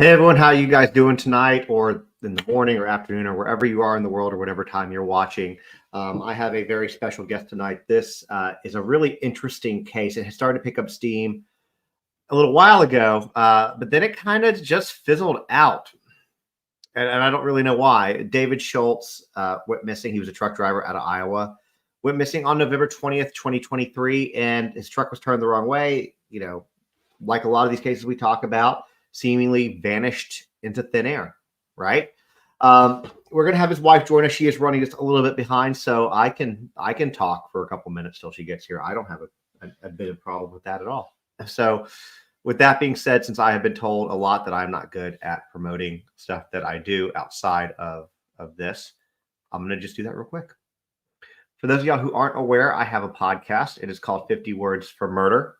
Hey everyone, how you guys doing tonight or in the morning or afternoon or wherever you are in the world or whatever time you're watching? I have a very special guest tonight. This is a really interesting case. It has started to pick up steam a little while ago, but then it kind of just fizzled out. And I don't really know why. David Schultz went missing. He was a truck driver out of Iowa. Went missing on November 20th, 2023, and his truck was turned the wrong way. Like a lot of these cases we talk about, seemingly vanished into thin air, right? We're going to have his wife join us. She is running just a little bit behind, so I can talk for a couple minutes till she gets here. I don't have a bit of problem with that at all. So with that being said, since I have been told a lot that I'm not good at promoting stuff that I do outside of this, I'm going to just do that real quick. For those of y'all who aren't aware, I have a podcast. It is called 50 Words for Murder.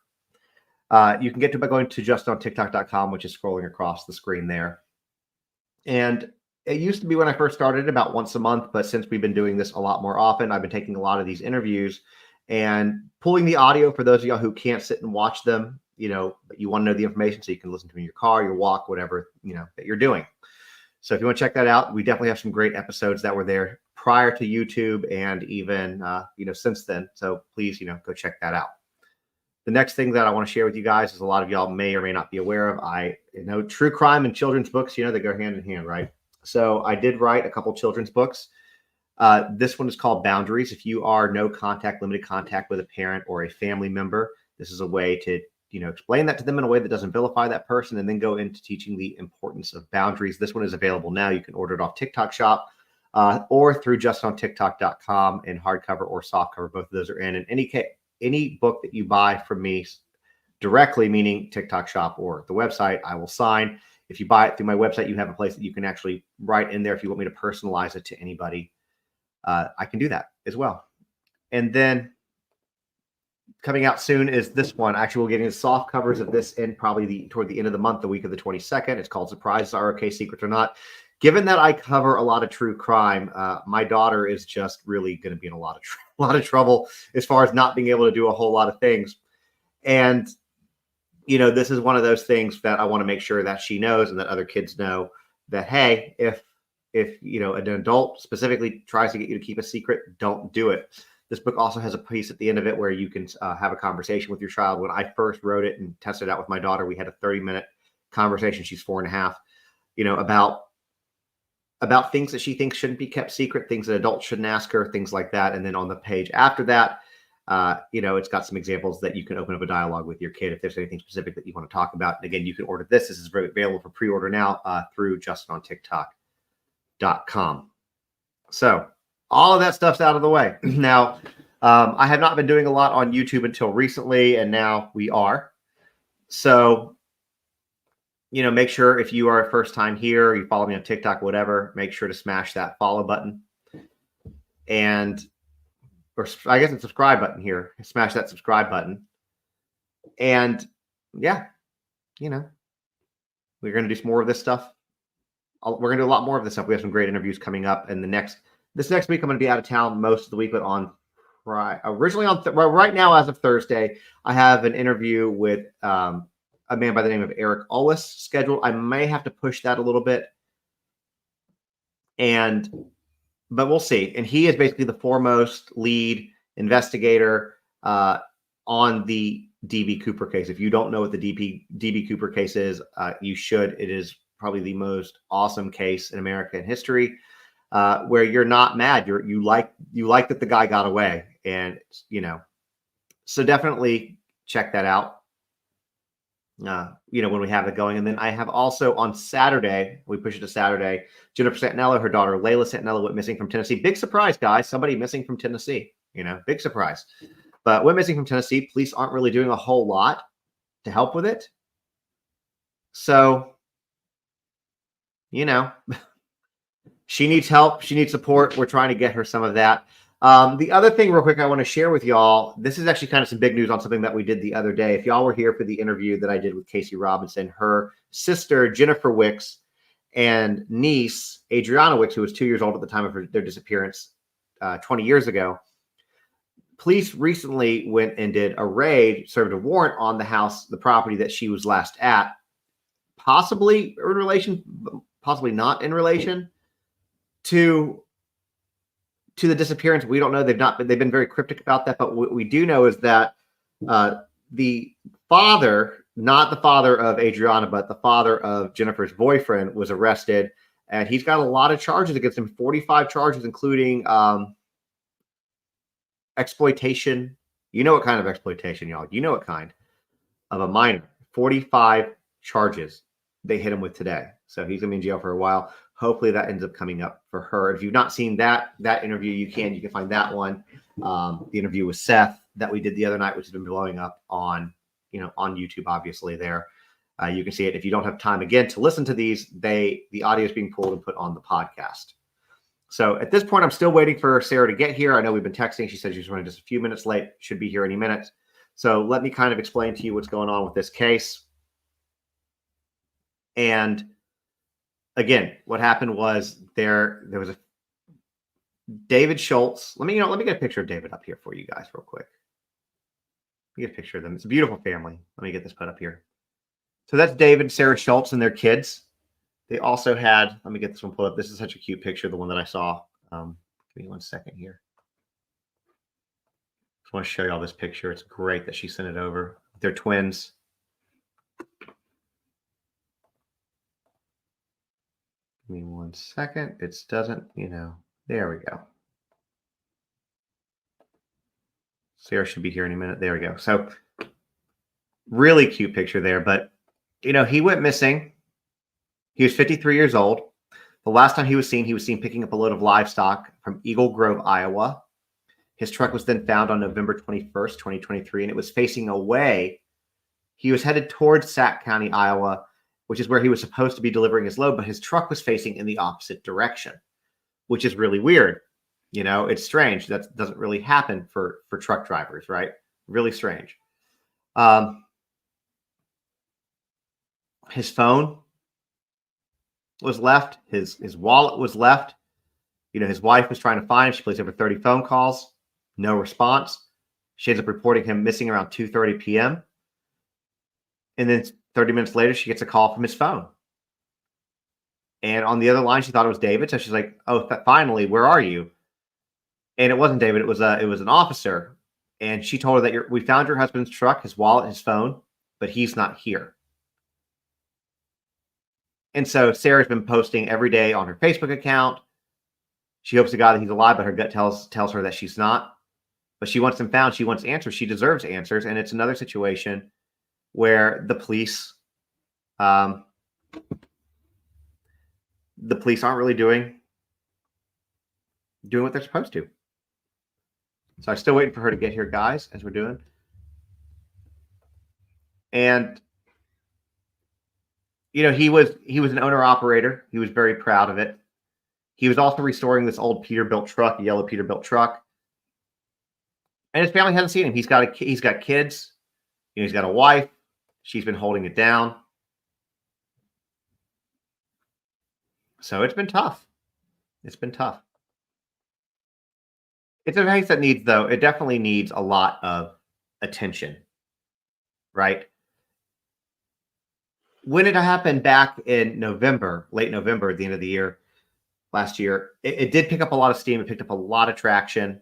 You can get to it by going to justontiktok.com, which is scrolling across the screen there. And it used to be when I first started about once a month, but since we've been doing this a lot more often, I've been taking a lot of these interviews and pulling the audio for those of y'all who can't sit and watch them, but you want to know the information so you can listen to them in your car, your walk, whatever, that you're doing. So if you want to check that out, we definitely have some great episodes that were there prior to YouTube and even, since then. So please, go check that out. The next thing that I want to share with you guys is a lot of y'all may or may not be aware of. I know true crime and children's books, they go hand in hand, right? So I did write a couple children's books. This one is called Boundaries. If you are no contact, limited contact with a parent or a family member, this is a way to, explain that to them in a way that doesn't vilify that person and then go into teaching the importance of boundaries. This one is available now. You can order it off TikTok Shop or through justontiktok.com in hardcover or softcover. Both of those are in. In any book that you buy from me directly, meaning TikTok Shop or the website, I will sign. If you buy it through my website, you have a place that you can actually write in there. If you want me to personalize it to anybody, I can do that as well. And then coming out soon is this one. Actually, we'll get into soft covers of this in probably toward the end of the month, the week of the 22nd. It's called Surprises Are Okay, Secrets or Not. Given that I cover a lot of true crime, my daughter is just really going to be in a lot of trouble as far as not being able to do a whole lot of things. And, this is one of those things that I want to make sure that she knows and that other kids know that, hey, if an adult specifically tries to get you to keep a secret, don't do it. This book also has a piece at the end of it where you can have a conversation with your child. When I first wrote it and tested it out with my daughter, we had a 30-minute conversation. She's 4.5, about things that she thinks shouldn't be kept secret, things that adults shouldn't ask her, things like that. And then on the page after that, it's got some examples that you can open up a dialogue with your kid if there's anything specific that you want to talk about. And again, you can order this. This is available for pre-order now through justontiktok.com. So all of that stuff's out of the way. Now, I have not been doing a lot on YouTube until recently, and now we are. So make sure if you are a first time here, you follow me on TikTok, whatever, make sure to smash that follow button or I guess it's subscribe button here. Smash that subscribe button. And yeah, we're going to do some more of this stuff. We're going to do a lot more of this stuff. We have some great interviews coming up. And this next week, I'm going to be out of town most of the week, but on right now, as of Thursday, I have an interview with, a man by the name of Eric Ullis scheduled. I may have to push that a little bit, but we'll see. And he is basically the foremost lead investigator on the DB Cooper case. If you don't know what the DB Cooper case is, you should. It is probably the most awesome case in American history, where you're not mad. You like that the guy got away, and so definitely check that out. When we have it going. And then I have also on Saturday, we push it to Saturday, Jennifer Santinello, her daughter Layla Santinello went missing from Tennessee. Big surprise, guys. Somebody missing from Tennessee, big surprise. But went missing from Tennessee. Police aren't really doing a whole lot to help with it. So, she needs help. She needs support. We're trying to get her some of that. The other thing real quick I want to share with y'all, this is actually kind of some big news on something that we did the other day. If y'all were here for the interview that I did with Casey Robinson, her sister, Jennifer Wicks, and niece, Adriana Wicks, who was 2 years old at the time of their disappearance 20 years ago, police recently went and did a raid, served a warrant on the house, the property that she was last at, possibly in relation, possibly not in relation to the disappearance. We don't know. They've been very cryptic about that. But what we do know is that the father, not the father of Adriana, but the father of Jennifer's boyfriend, was arrested, and he's got a lot of charges against him. 45 charges, including exploitation. You know what kind of exploitation, y'all. You know what kind of a minor. 45 charges they hit him with today. So he's gonna be in jail for a while. Hopefully that ends up coming up for her. If you've not seen that interview, you can find that one. The interview with Seth that we did the other night, which has been blowing up on YouTube, obviously there. You can see it. If you don't have time again to listen to these, the audio is being pulled and put on the podcast. So at this point, I'm still waiting for Sarah to get here. I know we've been texting. She said she's running just a few minutes late. Should be here any minute. So let me kind of explain to you what's going on with this case. And again, what happened was there was a David Schultz. Let me get a picture of David up here for you guys real quick. Let me get a picture of them. It's a beautiful family. Let me get this put up here. So that's David and Sarah Schultz and their kids. They also had, let me get this one pulled up. This is such a cute picture, the one that I saw. Give me 1 second here. Just want to show you all this picture. It's great that she sent it over. They're twins. Give me 1 second. It doesn't, there we go. Sarah should be here any minute. There we go. So really cute picture there, but he went missing. He was 53 years old. The last time he was seen picking up a load of livestock from Eagle Grove, Iowa. His truck was then found on November 21st, 2023, and it was facing away. He was headed towards Sac County, Iowa, which is where he was supposed to be delivering his load, but his truck was facing in the opposite direction, which is really weird. It's strange. That doesn't really happen for truck drivers, right? Really strange. His phone was left. His wallet was left. His wife was trying to find him. She placed over 30 phone calls. No response. She ends up reporting him missing around 2:30 p.m. And then 30 minutes later, she gets a call from his phone. And on the other line, she thought it was David. So she's like, "Oh, finally, where are you?" And it wasn't David. It was an officer. And she told her that we found your husband's truck, his wallet, his phone, but he's not here. And so Sarah's been posting every day on her Facebook account. She hopes to God that he's alive, but her gut tells her that she's not. But she wants him found. She wants answers. She deserves answers. And it's another situation where the police aren't really doing what they're supposed to. So I'm still waiting for her to get here, guys, as we're doing. And he was an owner operator. He was very proud of it. He was also restoring this old Peterbilt truck, a yellow Peterbilt truck. And his family hasn't seen him. He's got kids. He's got a wife. She's been holding it down. So it's been tough. It's been tough. It's a case that it definitely needs a lot of attention, right? When it happened back in November, late November, at the end of the year, last year, it did pick up a lot of steam. It picked up a lot of traction.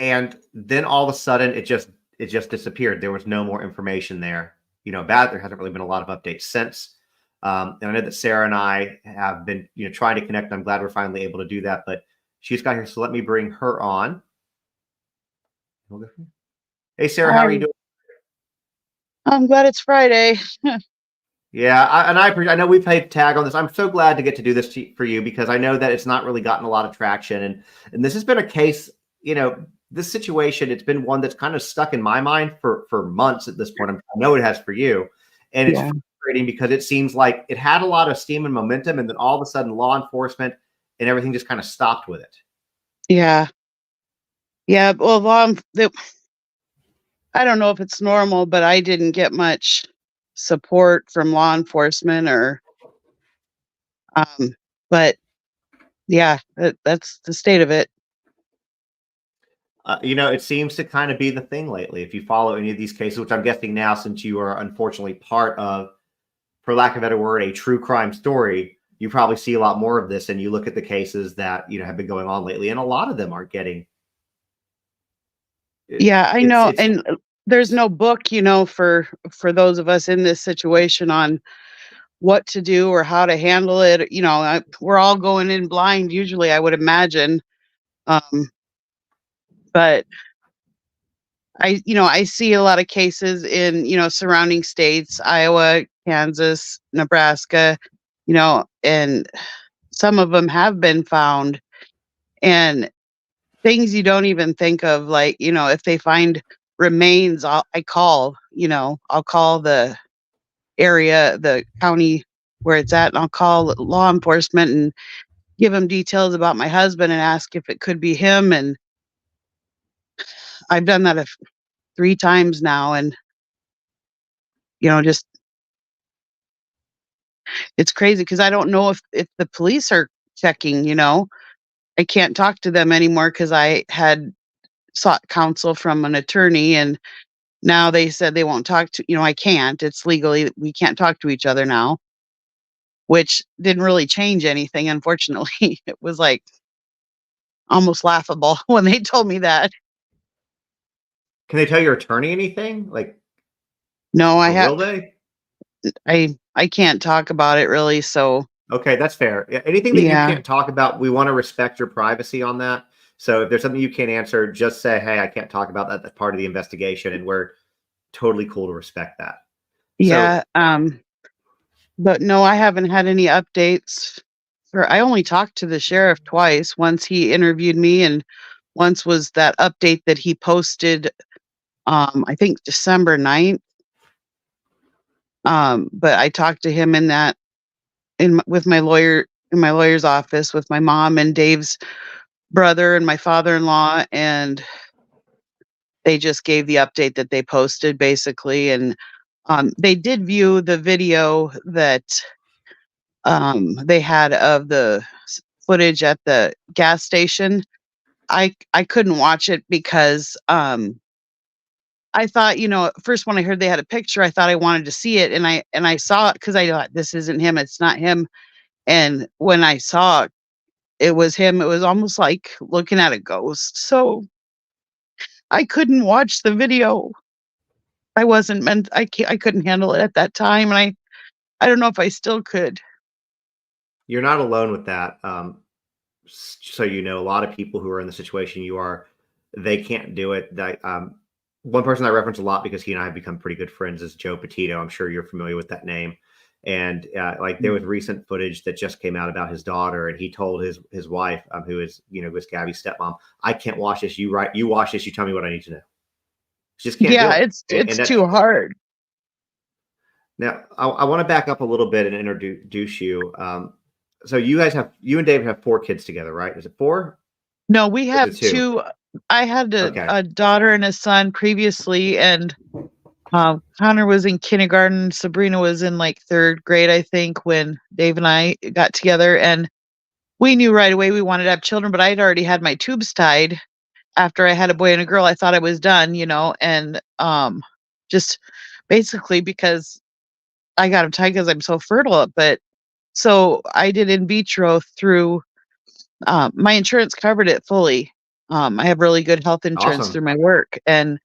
And then all of a sudden, it just disappeared. There was no more information there. About it. There hasn't really been a lot of updates since. And I know that Sarah and I have been, trying to connect. I'm glad we're finally able to do that. But she's got here, so let me bring her on. Hey, Sarah, how are you doing? I'm glad it's Friday. Yeah, I know we played tag on this. I'm so glad to get to do this for you because I know that it's not really gotten a lot of traction. And this has been a case, this situation, it's been one that's kind of stuck in my mind for months at this point. I know it has for you. And it's frustrating because it seems like it had a lot of steam and momentum, and then all of a sudden law enforcement and everything just kind of stopped with it. Yeah. Yeah. Well, I don't know if it's normal, but I didn't get much support from law enforcement but yeah, that's the state of it. It seems to kind of be the thing lately. If you follow any of these cases, which I'm guessing now, since you are unfortunately part of, for lack of a better word, a true crime story, you probably see a lot more of this, and you look at the cases that have been going on lately, and a lot of them are getting. Yeah, I know, It's and there's no book, for those of us in this situation on what to do or how to handle it. We're all going in blind usually, I would imagine. Um, but I see a lot of cases in, surrounding states, Iowa, Kansas, Nebraska, and some of them have been found, and things you don't even think of, like, if they find remains, I'll call the area, the county where it's at, and I'll call law enforcement and give them details about my husband and ask if it could be him. And I've done that 3 times now, and just it's crazy because I don't know if the police are checking. I can't talk to them anymore because I had sought counsel from an attorney, and now they said they won't talk to, I can't. It's legally, we can't talk to each other now, which didn't really change anything, unfortunately. It was like almost laughable when they told me that. Can they tell your attorney anything? Like, No, or will they? I can't talk about it really. So Okay, that's fair. Yeah, anything that you yeah, can't talk about, we want to respect your privacy on that. So if there's something you can't answer, just say, "Hey, I can't talk about that. That's part of the investigation," and we're totally cool to respect that. So yeah. But no, I haven't had any updates. I only talked to the sheriff twice. Once he interviewed me, and once was that update that he posted, I think December 9th. But I talked to him with my lawyer in my lawyer's office with my mom and Dave's brother and my father-in-law, and they just gave the update that they posted basically. And they did view the video that they had of the footage at the gas station. I couldn't watch it because I thought, first when I heard they had a picture, I thought I wanted to see it, and I saw it because I thought this isn't him, it's not him. And when I saw it was him, it was almost like looking at a ghost. So I couldn't watch the video. I wasn't meant. I couldn't handle it at that time, and I don't know if I still could. you're not alone with that. So a lot of people who are in the situation you are, they can't do it. One person I reference a lot because he and I have become pretty good friends is Joe Petito. I'm sure you're familiar with that name. And like there was recent footage that just came out about his daughter, and he told his wife, who is was Gabby's stepmom, "I can't watch this. You watch this. You tell me what I need to know." She just can't do Yeah, it. And it's that's too hard. now. I want to back up a little bit and introduce you. So you and Dave have 4 kids together, right? Is it 4? No, we Or is have it 2? 2. I had Okay, a daughter and a son previously, and Connor was in kindergarten. Sabrina was in like 3rd grade, I think, when Dave and I got together. And we knew right away we wanted to have children, but I'd already had my tubes tied after I had a boy and a girl. I thought I was done, and just basically because I got them tied because I'm so fertile. But so I did in vitro through my insurance covered it fully. I have really good health insurance awesome, through my work. And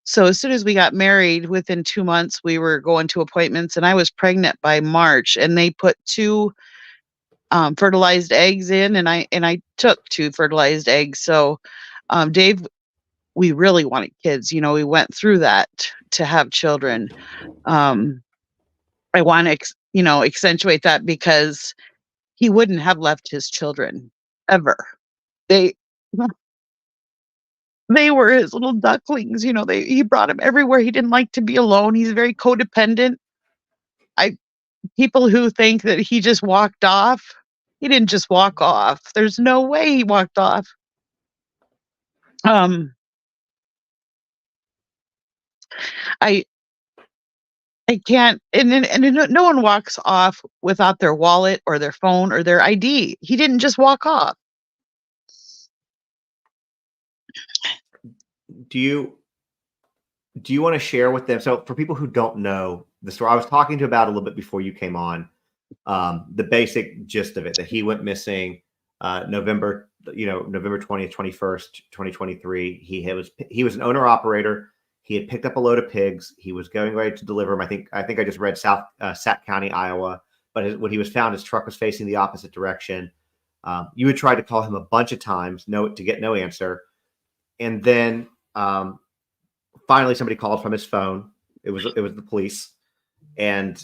so as soon as we got married, within 2 months, we were going to appointments, and I was pregnant by March, and they put 2 fertilized eggs in, and I took 2 fertilized eggs. So, Dave, we really wanted kids. We went through that to have children. Um, I want to, accentuate that because he wouldn't have left his children ever. They they were his little ducklings. He brought him everywhere. He didn't like to be alone. He's very codependent. I People who think that he just walked off, he didn't just walk off. There's no way he walked off. Um, I I can't, and no one walks off without their wallet or their phone or their ID. He didn't just walk off. Do you want to share with them? So for people who don't know the story, I was talking to about a little bit before you came on, the basic gist of it, that he went missing November 20th, 21st, 2023. He was an owner operator. He had picked up a load of pigs. He was going ready to deliver them. I think I just read Sac County, Iowa. But when he was found, his truck was facing the opposite direction. You had tried to call him a bunch of times, to get no answer. And then finally somebody called from his phone. It was the police, and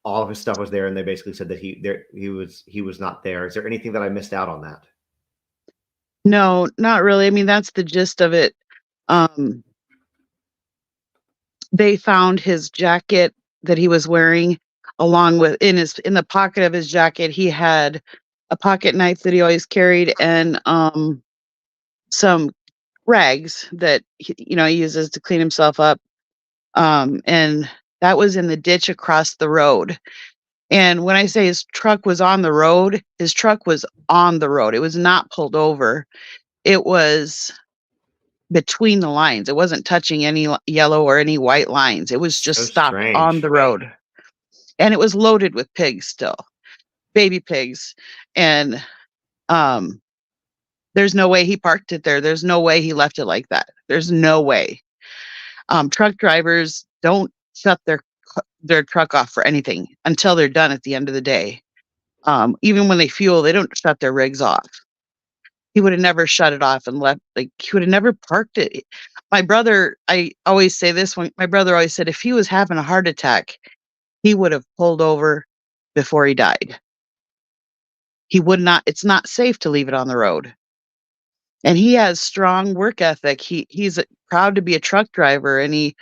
all of his stuff was there, and they basically said that he was not there. Is there anything that I missed out on that? No, not really. I mean, that's the gist of it. They found his jacket that he was wearing, along with in the pocket of his jacket, he had a pocket knife that he always carried, and some rags that he uses to clean himself up. And that was in the ditch across the road. And when I say his truck was on the road, his truck was on the road. It was not pulled over. It was between the lines. It wasn't touching any yellow or any white lines. It was just So stopped on strange. the road. And it was loaded with pigs still, baby pigs. And there's no way he parked it there. There's no way he left it like that. There's no way. Truck drivers don't shut their truck off for anything until they're done at the end of the day. Even when they fuel, they don't shut their rigs off. He would have never shut it off and left. Like, he would have never parked it. My brother, I always say this one. My brother always said if he was having a heart attack, he would have pulled over before he died. He would not. It's not safe to leave it on the road. And he has strong work ethic. He's proud to be a truck driver, and he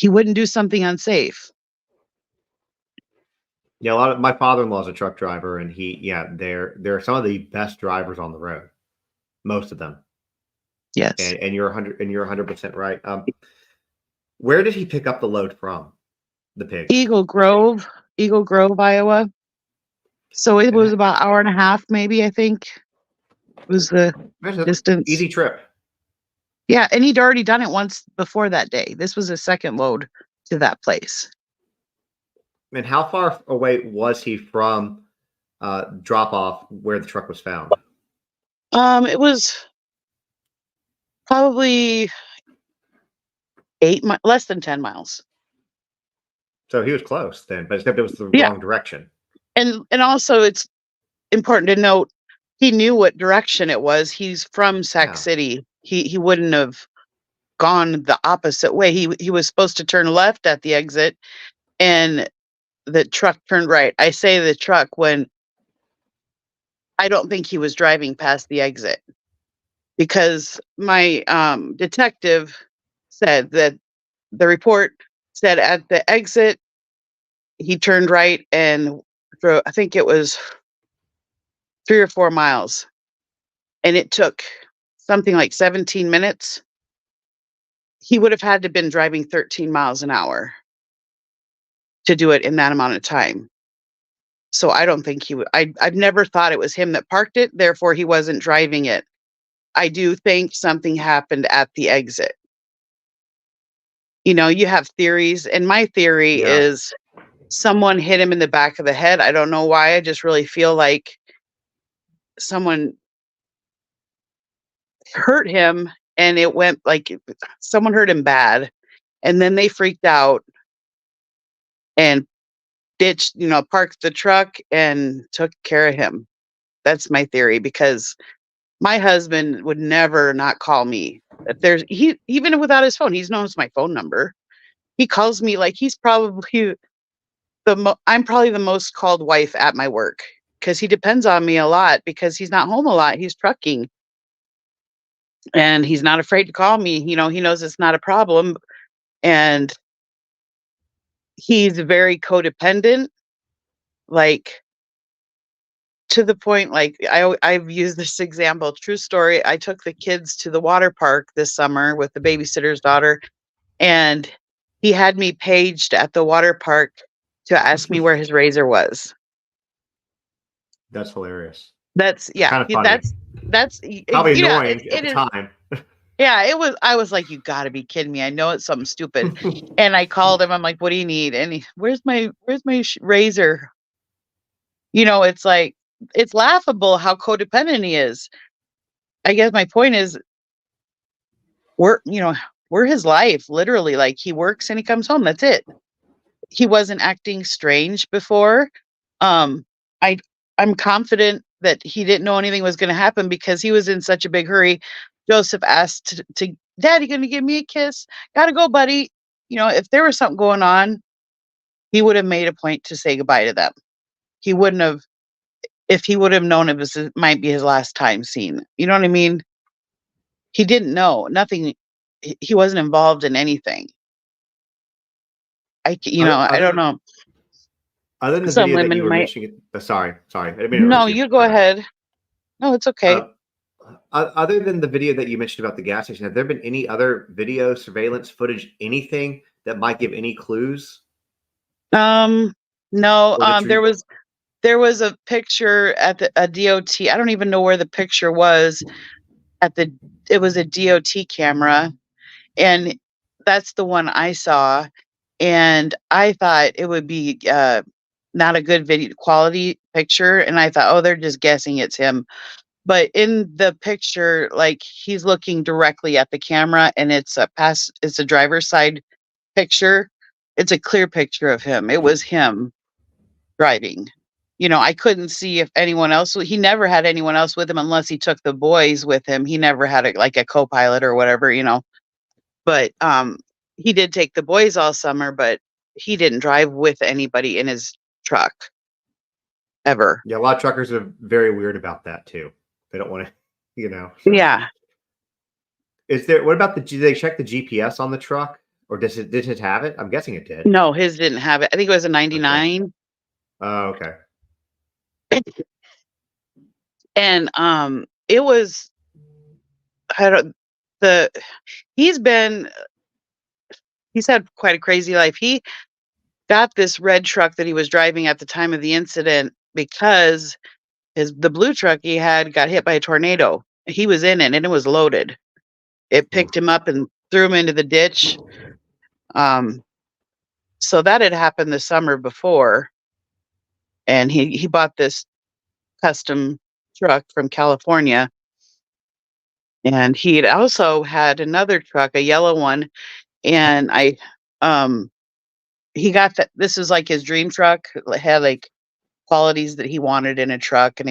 wouldn't do something unsafe. Yeah, my father-in-law is a truck driver, and they're some of the best drivers on the road, most of them. Yes. And you're 100% right. Where did he pick up the load from? The pig. Eagle Grove, Iowa. So it was about an hour and a half, maybe, I think. Was the distance. Easy trip. Yeah, and he'd already done it once before that day. This was his second load to that place. And how far away was he from drop off where the truck was found? It was probably less than 10 miles. So he was close then, but except it was the wrong direction. And also it's important to note, he knew what direction it was. He's from Sac City. He wouldn't have gone the opposite way. He was supposed to turn left at the exit, and the truck turned right. I say the truck when I don't think he was driving past the exit, because my detective said that the report said at the exit he turned right and drove, I think it was 3 or 4 miles, and it took something like 17 minutes. He would have had to been driving 13 miles an hour to do it in that amount of time. So I don't think he would. I've never thought it was him that parked it, therefore he wasn't driving it. I do think something happened at the exit. You have theories, and my theory is someone hit him in the back of the head. I don't know why. I just really feel like someone hurt him, and it went like someone hurt him bad, and then they freaked out and parked the truck and took care of him. That's my theory, because my husband would never not call me. If even without his phone, he knows my phone number. He calls me like he's probably I'm probably the most called wife at my work, because he depends on me a lot, because he's not home a lot. He's trucking, and he's not afraid to call me. He knows it's not a problem, and he's very codependent, like, to the point, like, I've used this example, true story. I took the kids to the water park this summer with the babysitter's daughter, and he had me paged at the water park to ask me where his razor was. That's hilarious. That's kind of funny. that's Probably annoying at the is, time. Yeah, I was like, "You gotta be kidding me. I know it's something stupid." And I called him. I'm like, "What do you need?" And where's my razor?" It's like it's laughable how codependent he is. I guess my point is we're, we're his life, literally. Like, he works and he comes home. That's it. He wasn't acting strange before. Um, I I'm confident that he didn't know anything was gonna happen because he was in such a big hurry. Joseph asked to "Daddy, gonna give me a kiss? Gotta go, buddy." If there was something going on, he would have made a point to say goodbye to them. He wouldn't have if he would have known it might be his last time seeing. You know what I mean? He didn't know. Nothing he wasn't involved in anything. Other, I don't other know. other than the Some video that you women were might. mentioning, sorry, I didn't mean to No, interrupt you. you go Go ahead. ahead. No, it's okay. Uh, Other than the video that you mentioned about the gas station, have there been any other video, surveillance footage, anything that might give any clues, Um, no, or that you? there was a picture at a DOT. I don't even know where the picture was at the it was a DOT camera, and that's the one I saw, and I thought it would be, not a good video quality picture, and I thought, "Oh, they're just guessing it's him." But in the picture, like, he's looking directly at the camera, and it's a driver's side picture. It's a clear picture of him. It was him driving. I couldn't see if anyone else he never had anyone else with him unless he took the boys with him. He never had like a co-pilot or whatever. But, he did take the boys all summer, but he didn't drive with anybody in his truck ever. Yeah, a lot of truckers are very weird about that too. They don't want to, So, Yeah. is there? What about the? Do they check the GPS on the truck, or did it have it? I'm guessing it did. No, his didn't have it. I think it was a Okay. '99, Oh, okay. and, it was I don't the he's been he's had quite a crazy life. He got this red truck that he was driving at the time of the incident because the blue truck he had got hit by a tornado. He was in it, and it was loaded. It Oof. picked him up and threw him into the ditch. Um, so that had happened the summer before, and he bought this custom truck from California, and he had also had another truck, a yellow one, and um, he got that. This is like his dream truck. It had like qualities that he wanted in a truck and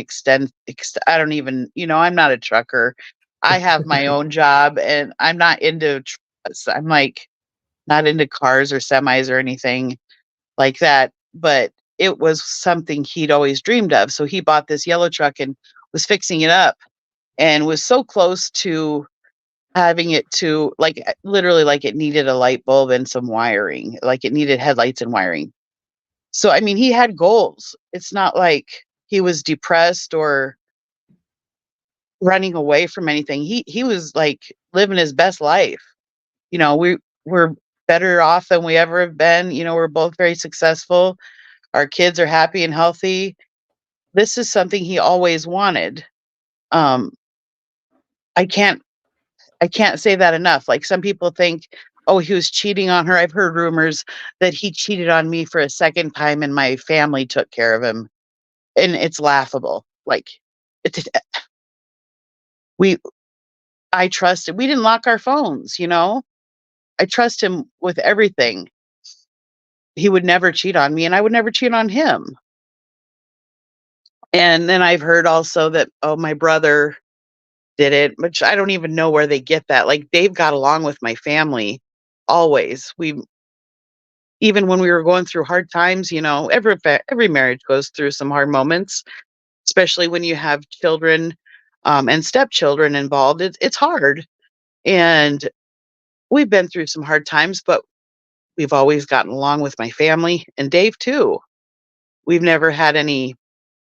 I don't even, I'm not a trucker. I have my own job and I'm not into I'm like not into cars or semis or anything like that, but it was something he'd always dreamed of. So he bought this yellow truck and was fixing it up and was so close to having it to like literally like it needed a light bulb and some wiring, like it needed headlights and wiring. So, I mean, he had goals. It's not like he was depressed or running away from anything. He was, like, living his best life. We're better off than we ever have been. We're both very successful. Our kids are happy and healthy. This is something he always wanted. Um, I can't I can't say that enough. Like, some people think, "Oh, he was cheating on her." I've heard rumors that he cheated on me for a second time and my family took care of him. And it's laughable. Like, it's we I trusted we didn't lock our phones. I trust him with everything. He would never cheat on me, and I would never cheat on him. And then I've heard also that, oh, my brother did it, which I don't even know where they get that. Like, Dave got along with my family always. Even when we were going through hard times, every marriage goes through some hard moments, especially when you have children, and stepchildren involved. It's hard. And we've been through some hard times, but we've always gotten along with my family and Dave too. We've never had any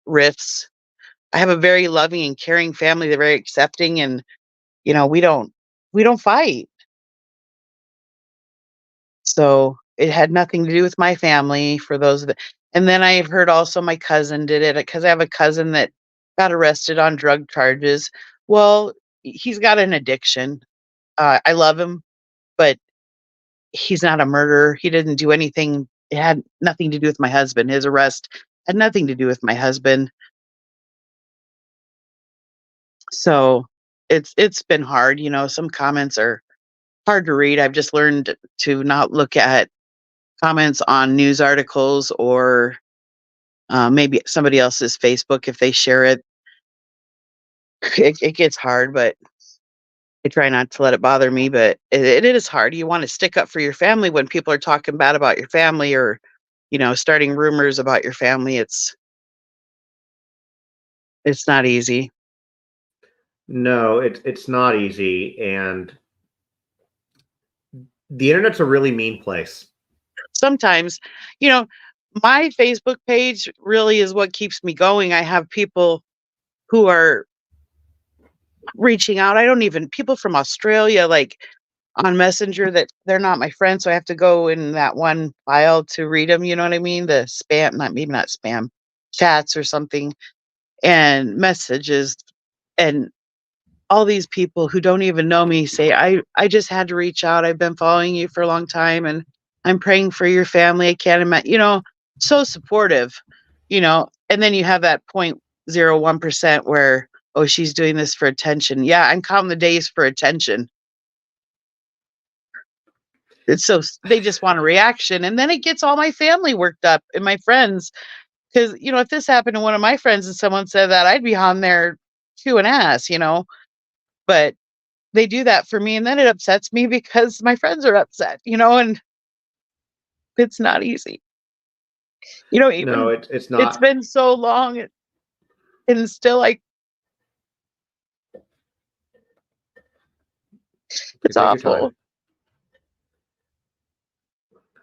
rifts. I have a very loving and caring family. They're very accepting and, we don't fight. So it had nothing to do with my family for those that and then I've heard also my cousin did it because I have a cousin that got arrested on drug charges. Well, he's got an addiction. I love him, but he's not a murderer. He didn't do anything. It had nothing to do with my husband. His arrest had nothing to do with my husband. So it's been hard. Some comments are hard to read. I've just learned to not look at comments on news articles or maybe somebody else's Facebook if they share it. It gets hard, but I try not to let it bother me. But it is hard. You want to stick up for your family when people are talking bad about your family or starting rumors about your family. It's not easy. No, it's not easy, and the internet's a really mean place. Sometimes, you know, my Facebook page really is what keeps me going. I have people who are reaching out. I don't even people from Australia, like, on Messenger that they're not my friends, so I have to go in that one file to read them. You know what I mean? The spam, not spam, chats or something, and messages, and all these people who don't even know me say, I just had to reach out. I've been following you for a long time and I'm praying for your family. I can't imagine, so supportive, and then you have that 0.01% where, oh, she's doing this for attention. Yeah, I'm counting the days for attention. It's so they just want a reaction. And then it gets all my family worked up and my friends. Because, if this happened to one of my friends and someone said that, I'd be on there chewing ass, but they do that for me, and then it upsets me because my friends are upset, and it's not easy. No, Even it's it's not. been so long and still, like, You it's take your time. awful.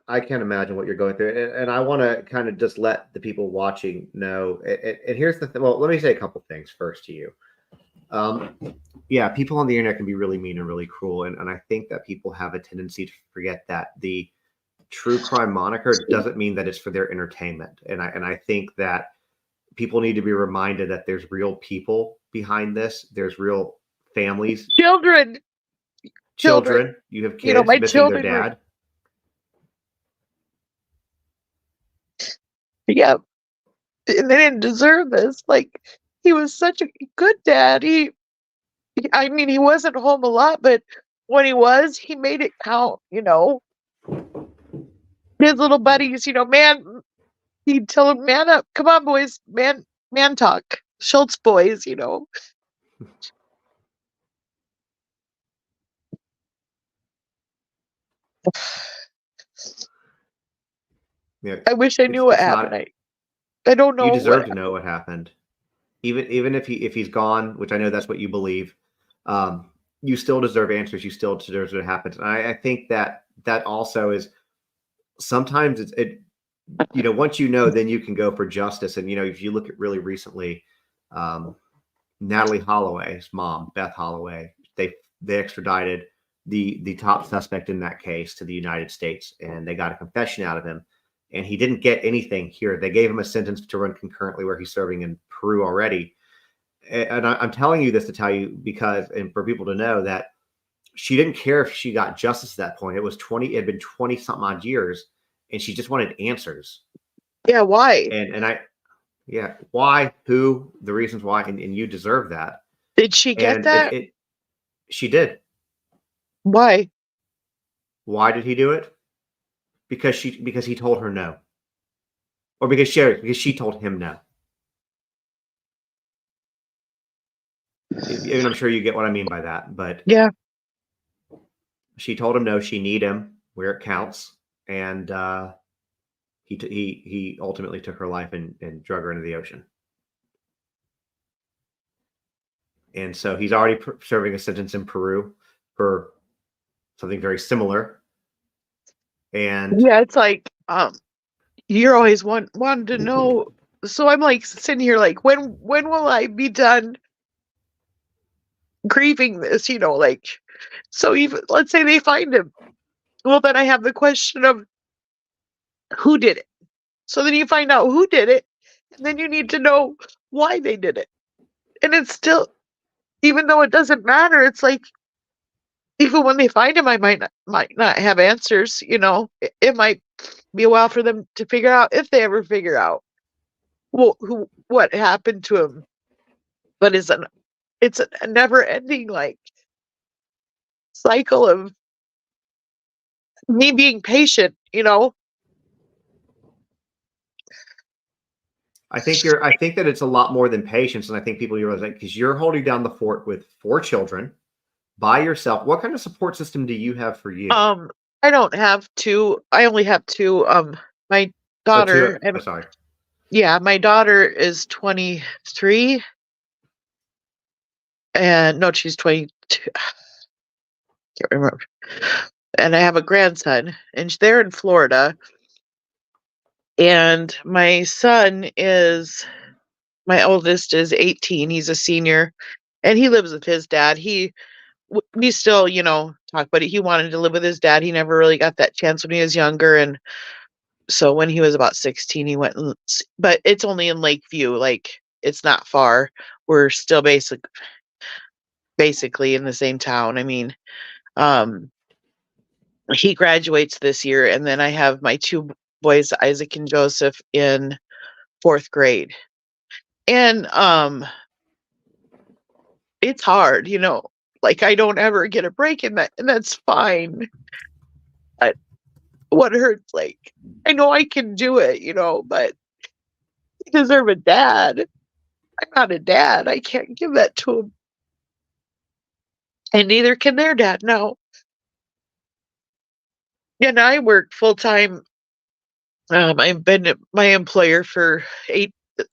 I can't imagine what you're going through, and I want to kind of just let the people watching know. And here's the thing. Well, let me say a couple things first to you. Um, yeah, people on the internet can be really mean and really cruel, and I think that people have a tendency to forget that the true crime moniker doesn't mean that it's for their entertainment, and I think that people need to be reminded that there's real people behind this. There's real families, Children, children, children. You have kids my missing their children were, dad. yeah, and they didn't deserve this. Like, he was such a good dad. I mean, he wasn't home a lot, but when he was, he made it count. His little buddies, man, he'd tell them, man up, come on, boys, man talk. Schultz boys. Yeah, I wish I knew what it's happened. not. I don't You know what deserve to know happened. what happened, even if he's gone, which I know that's what you believe. Um, you still deserve answers. You still deserve what happened. And I think that also is sometimes once you know, then you can go for justice. And if you look at really recently, um, Natalie Holloway's mom, Beth Holloway, they extradited the top suspect in that case to the United States, and they got a confession out of him. And he didn't get anything here. They gave him a sentence to run concurrently where he's serving in Peru already. And I'm telling you this to tell you because, and for people to know that she didn't care if she got justice at that point. It had been 20 something odd years, and she just wanted answers. Yeah, why? And yeah, why, who, the reasons why, and you deserve that. Did she get And that? she did. Why? Why did he do it? Because he told her no, or because she told him no. And I'm sure you get what I mean by that, but Yeah. she told him no. She need him where it counts, and he ultimately took her life and drug her into the ocean. And so he's already serving a sentence in Peru for something very similar. And Yeah, it's like, you're always wanting to know. So I'm like sitting here like, when will I be done grieving this? Like, so even let's say they find him. Well, then I have the question of who did it. So then you find out who did it, and then you need to know why they did it. And it's still, even though it doesn't matter, it's like even when they find him, I might not have answers, you know? It might be a while for them to figure out, if they ever figure out what happened to him. But it's a never-ending, like, cycle of me being patient, you know? I think that it's a lot more than patience, and I think people realize that because you're holding down the fort with 4 children by yourself. What kind of support system do you have for you? Um, I don't have 2, I only have 2, my Oh, two. daughter Oh, and sorry. yeah, my daughter is 23, and no, she's 22, can't remember, and I have a grandson, and they're in Florida, and my oldest is 18, he's a senior, and he lives with his dad. We still, you know, talk, but he wanted to live with his dad. He never really got that chance when he was younger, and so when he was about 16, he went but it's only in Lakeview, like, it's not far. We're still basically in the same town. I mean, um, he graduates this year, and then I have my 2 boys, Isaac and Joseph, in 4th grade. And, it's hard, you know, like, I don't ever get a break in that, and that's fine. But what hurts, like, I know I can do it, you know, but they deserve a dad. I'm not a dad. I can't give that to them, and neither can their dad, no. And I work full time. I've been at my employer for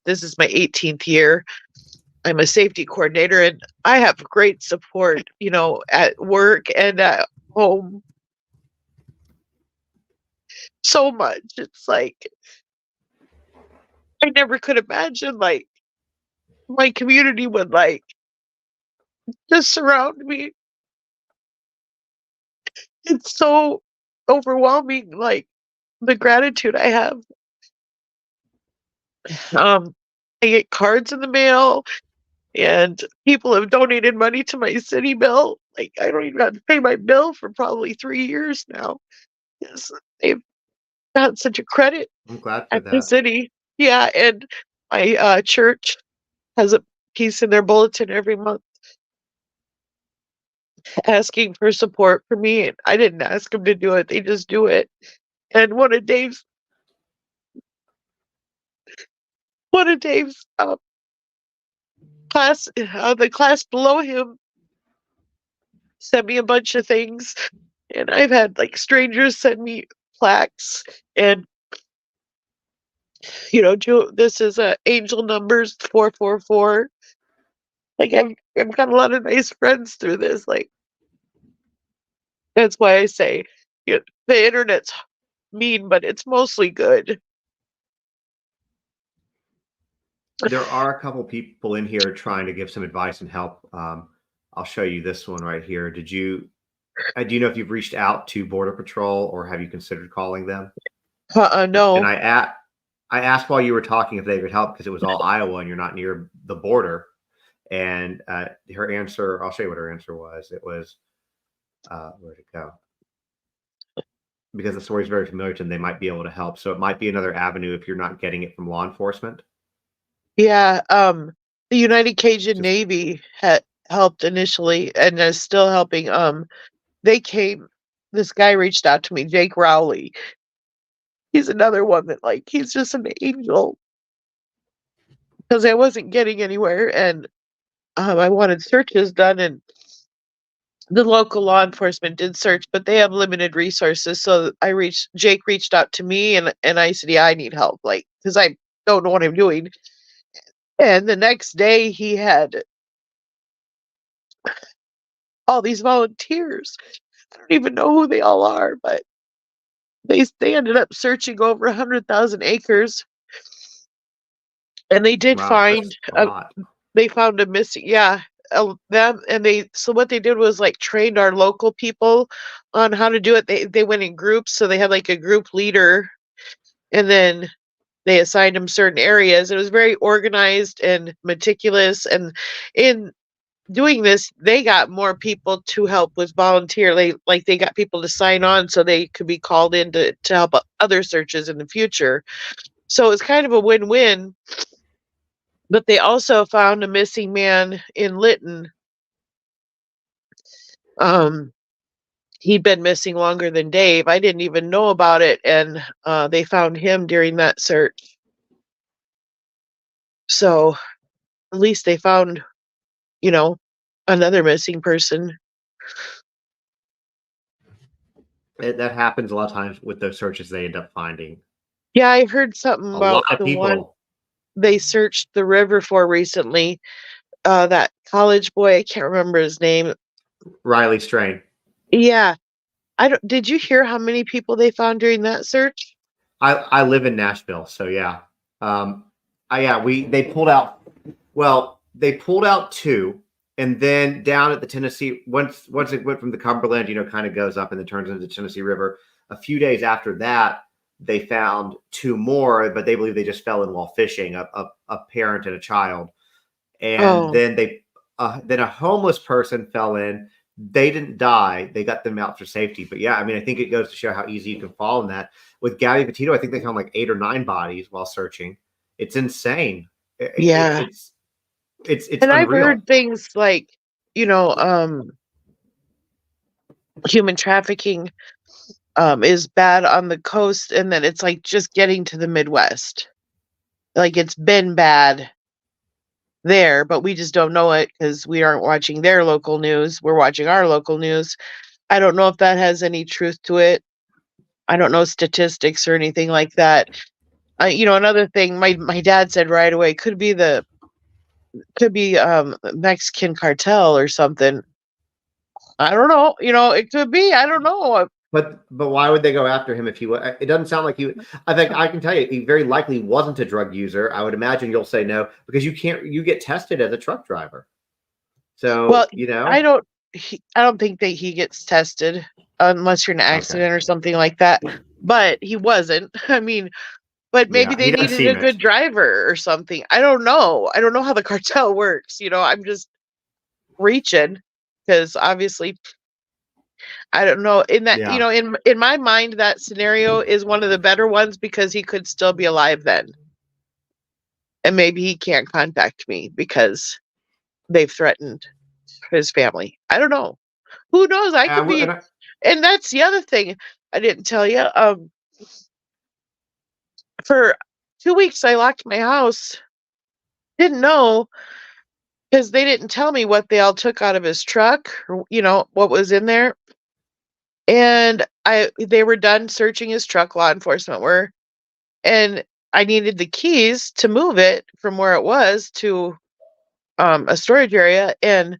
this is my 18th year. I'm a safety coordinator, and I have great support, you know, at work and at home. So much. It's like I never could imagine, like, my community would, like, just surround me. It's so overwhelming, like, the gratitude I have. Um, I get cards in the mail, and people have donated money to my city bill. Like, I don't even have to pay my bill for probably 3 years now. Yes, they've got such a credit I'm glad for at the that. city. Yeah, and my, church has a piece in their bulletin every month asking for support for me, and I didn't ask them to do it, they just do it. And one of Dave's, the class below him sent me a bunch of things, and I've had, like, strangers send me plaques and, you know, this is, angel numbers 444. Like, I've got a lot of nice friends through this, like, that's why I say, the internet's mean, but it's mostly good. There are a couple people in here trying to give some advice and help. I'll show you this one right here. Do you know if you've reached out to Border Patrol or have you considered calling them? And No. I asked while you were talking if they could help because it was all Iowa and you're not near the border. And her answer, I'll show you what her answer was. It was, where'd it go? Because the story is very familiar to them, they might be able to help. So it might be another avenue if you're not getting it from law enforcement. Yeah, the United Cajun Just Navy had helped initially and is still helping. They came This guy reached out to me, Jake Rowley. He's another one that, like, he's just an angel because I wasn't getting anywhere, and, I wanted searches done, and the local law enforcement did search, but they have limited resources, so Jake reached out to me, and I said, "Yeah, I need help," like, because I don't know what I'm doing, and the next day, he had all these volunteers. I don't even know who they all are, but they ended up searching over 100,000 acres, and they did wow, find that's a lot. they found a missing, yeah, them, and what they did was, like, trained our local people on how to do it. They went in groups, so they had, like, a group leader, and then they assigned them certain areas. It was very organized and meticulous, and in doing this, they got more people to help with volunteer. They got people to sign on so they could be called in to help other searches in the future. So it's kind of a win-win. But they also found a missing man in Lytton. Um, he'd been missing longer than Dave. I didn't even know about it, and they found him during that search. So at least they found, you know, another missing person. That happens a lot of times with those searches. They end up finding Yeah, I heard something a lot about of the one people. they searched the river for recently. That college boy, I can't remember his name. Riley Strain. Yeah, I don't. Did you hear how many people they found during that search? I live in Nashville, so yeah. Yeah, they pulled out. Well, they pulled out two, and then down at the Tennessee, once it went from the Cumberland, kind of goes up and then turns into the Tennessee River. A few days after that, they found two more, but they believe they just fell in while fishing, a parent and a child. And Oh, then a homeless person fell in. They didn't die. They got them out for safety. But yeah, I mean, I think it goes to show how easy you can fall in that. With Gabby Petito, I think they found like 8 or 9 bodies while searching. It's insane. yeah. It's And I've unreal. heard things like, you know, human trafficking is bad on the coast, and then it's like just getting to the Midwest. Like it's been bad there, but we just don't know it because we aren't watching their local news. We're watching our local news. I don't know if that has any truth to it. I don't know statistics or anything like that. Another thing my dad said right away could be Mexican cartel or something. I don't know. It could be. I don't know. But why would they go after him if he was? It doesn't sound like he. I think I can tell you, he very likely wasn't a drug user. I would imagine you'll say no because you can't. You get tested as a truck driver, Well, so I don't think that he gets tested unless you're in an Okay, accident or something like that. But he wasn't. I mean, but maybe yeah, they he does needed a seem good it. driver or something. I don't know. I don't know how the cartel works. I'm just reaching because obviously I don't know. In that, Yeah, in my mind, that scenario is one of the better ones because he could still be alive then, and maybe he can't contact me because they've threatened his family. I don't know. Who knows? I could be. And that's the other thing I didn't tell you. For 2 weeks, I locked my house. Didn't know because they didn't tell me what they all took out of his truck or what was in there. And they were done searching his truck, law enforcement were, and I needed the keys to move it from where it was to a storage area. And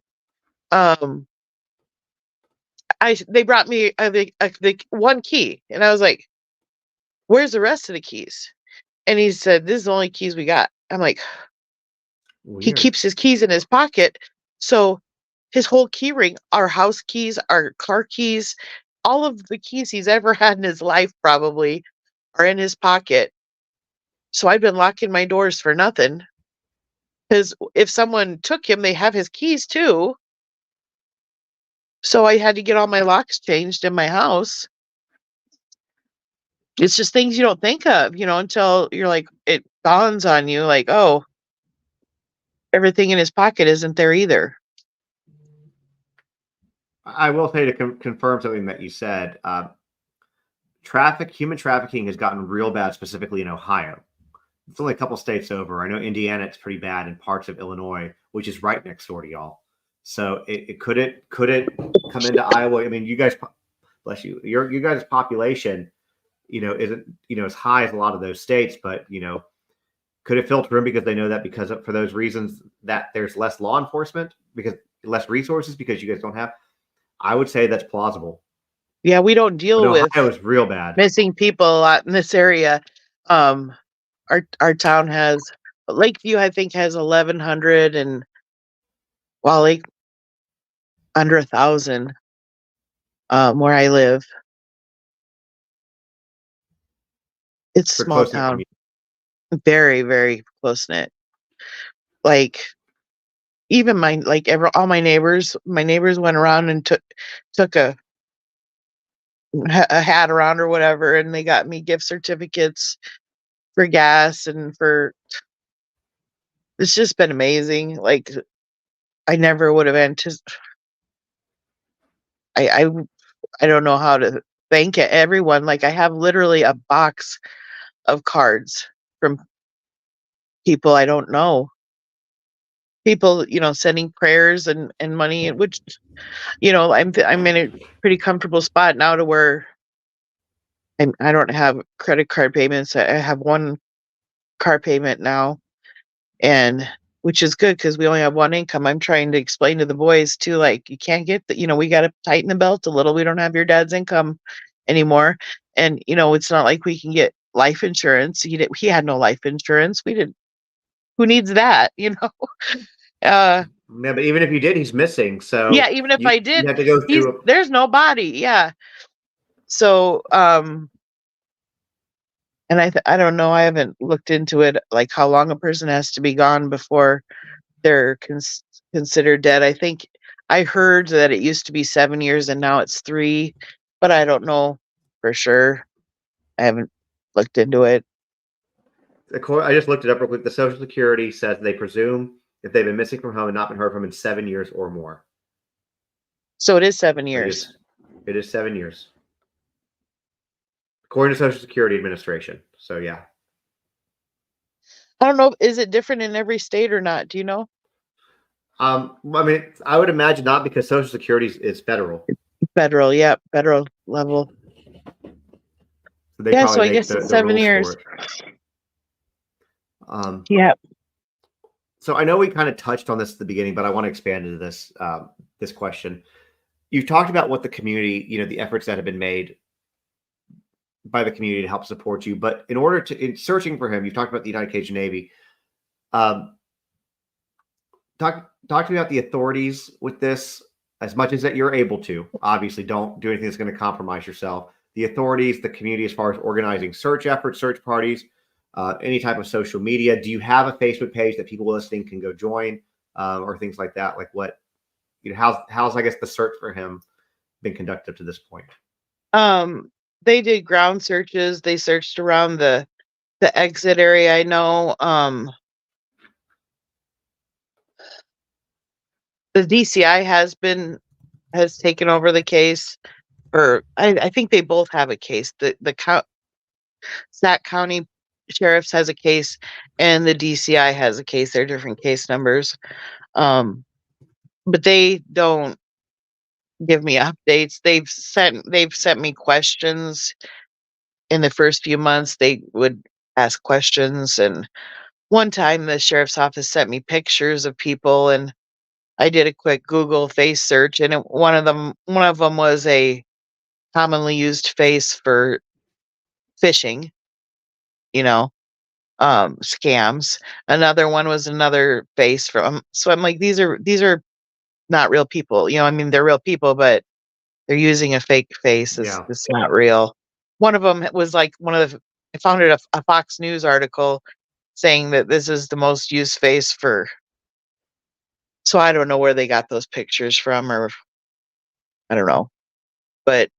um they brought me the one key, and I was like, "Where's the rest of the keys?" And he said, "This is the only keys we got." I'm like, he weird. keeps his keys in his pocket. So his whole key ring, our house keys, our car keys, all of the keys he's ever had in his life probably are in his pocket. So I've been locking my doors for nothing. Because if someone took him, they have his keys too. So I had to get all my locks changed in my house. It's just things you don't think of, until you're like, it dawns on you, like, oh, everything in his pocket isn't there either. I will say to confirm something that you said. Human trafficking has gotten real bad, specifically in Ohio. It's only a couple states over. I know Indiana, it's pretty bad in parts of Illinois, which is right next door to y'all. So it could it come into Iowa? I mean, you guys, bless you, you guys' population, isn't as high as a lot of those states, but could it filter in because they know that for those reasons that there's less law enforcement because less resources because you guys don't have. I would say that's plausible. Yeah, we don't But deal with Ohio is real bad. missing people a lot in this area. Um, our town has Lakeview, I think, has 1,100, and Lake under 1,000. Where I live, it's a For small close knit town, community. very very close knit. Like even all my neighbors went around and took a hat around or whatever, and they got me gift certificates for gas and for it's just been amazing. Like, I never would have I I don't know how to thank everyone. Like, I have literally a box of cards from people I don't know. People, sending prayers and money, which, I'm in a pretty comfortable spot now to where I don't have credit card payments. I have one car payment now, and which is good because we only have one income. I'm trying to explain to the boys too, like, you can't get we got to tighten the belt a little. We don't have your dad's income anymore, and it's not like we can get life insurance. He had no life insurance. We didn't. Who needs that? Uh, Yeah, but even if you did, he's missing. yeah. So Even if I you did, have to go through. there's no body. Yeah. So, and I don't know. I haven't looked into it, like how long a person has to be gone before they're considered dead. I think I heard that it used to be 7 years and now it's 3, but I don't know for sure. I haven't looked into it. I just looked it up real quick. The Social Security says they presume if they've been missing from home and not been heard from in 7 years or more. So it is 7 So years. it is 7 years, according to Social Security Administration. So yeah. I don't know. Is it different in every state or not? Do you know? I mean, I would imagine not, because Social Security is federal. Federal, yeah, federal level. So they Yeah, probably so I make guess the it's 7 rules years. for it. Yeah. So I know we kind of touched on this at the beginning, but I want to expand into this question. You've talked about what the community, the efforts that have been made by the community to help support you. But in searching for him, you've talked about the United States Navy. Talk to me about the authorities with this, as much as that you're able to. Obviously, don't do anything that's going to compromise yourself. The authorities, the community, as far as organizing search efforts, search parties, any type of social media. Do you have a Facebook page that people listening can go join, or things like that? Like what, how's I guess the search for him been conducted to this point? They did ground searches. They searched around the exit area. I know. The DCI has taken over the case, or I think they both have a case. The Sac County Sheriff's has a case, and the DCI has a case. They're different case numbers, but they don't give me updates. They've sent me questions in the first few months. They would ask questions, and one time the sheriff's office sent me pictures of people, and I did a quick Google face search, and one of them was a commonly used face for phishing, you know, scams. Another one was another face from. So I'm like, these are not real people. I mean, they're real people, but they're using a fake face. Yeah. It's not real. One of them was like I found it a Fox News article saying that this is the most used face for. So I don't know where they got those pictures from, or I don't know, but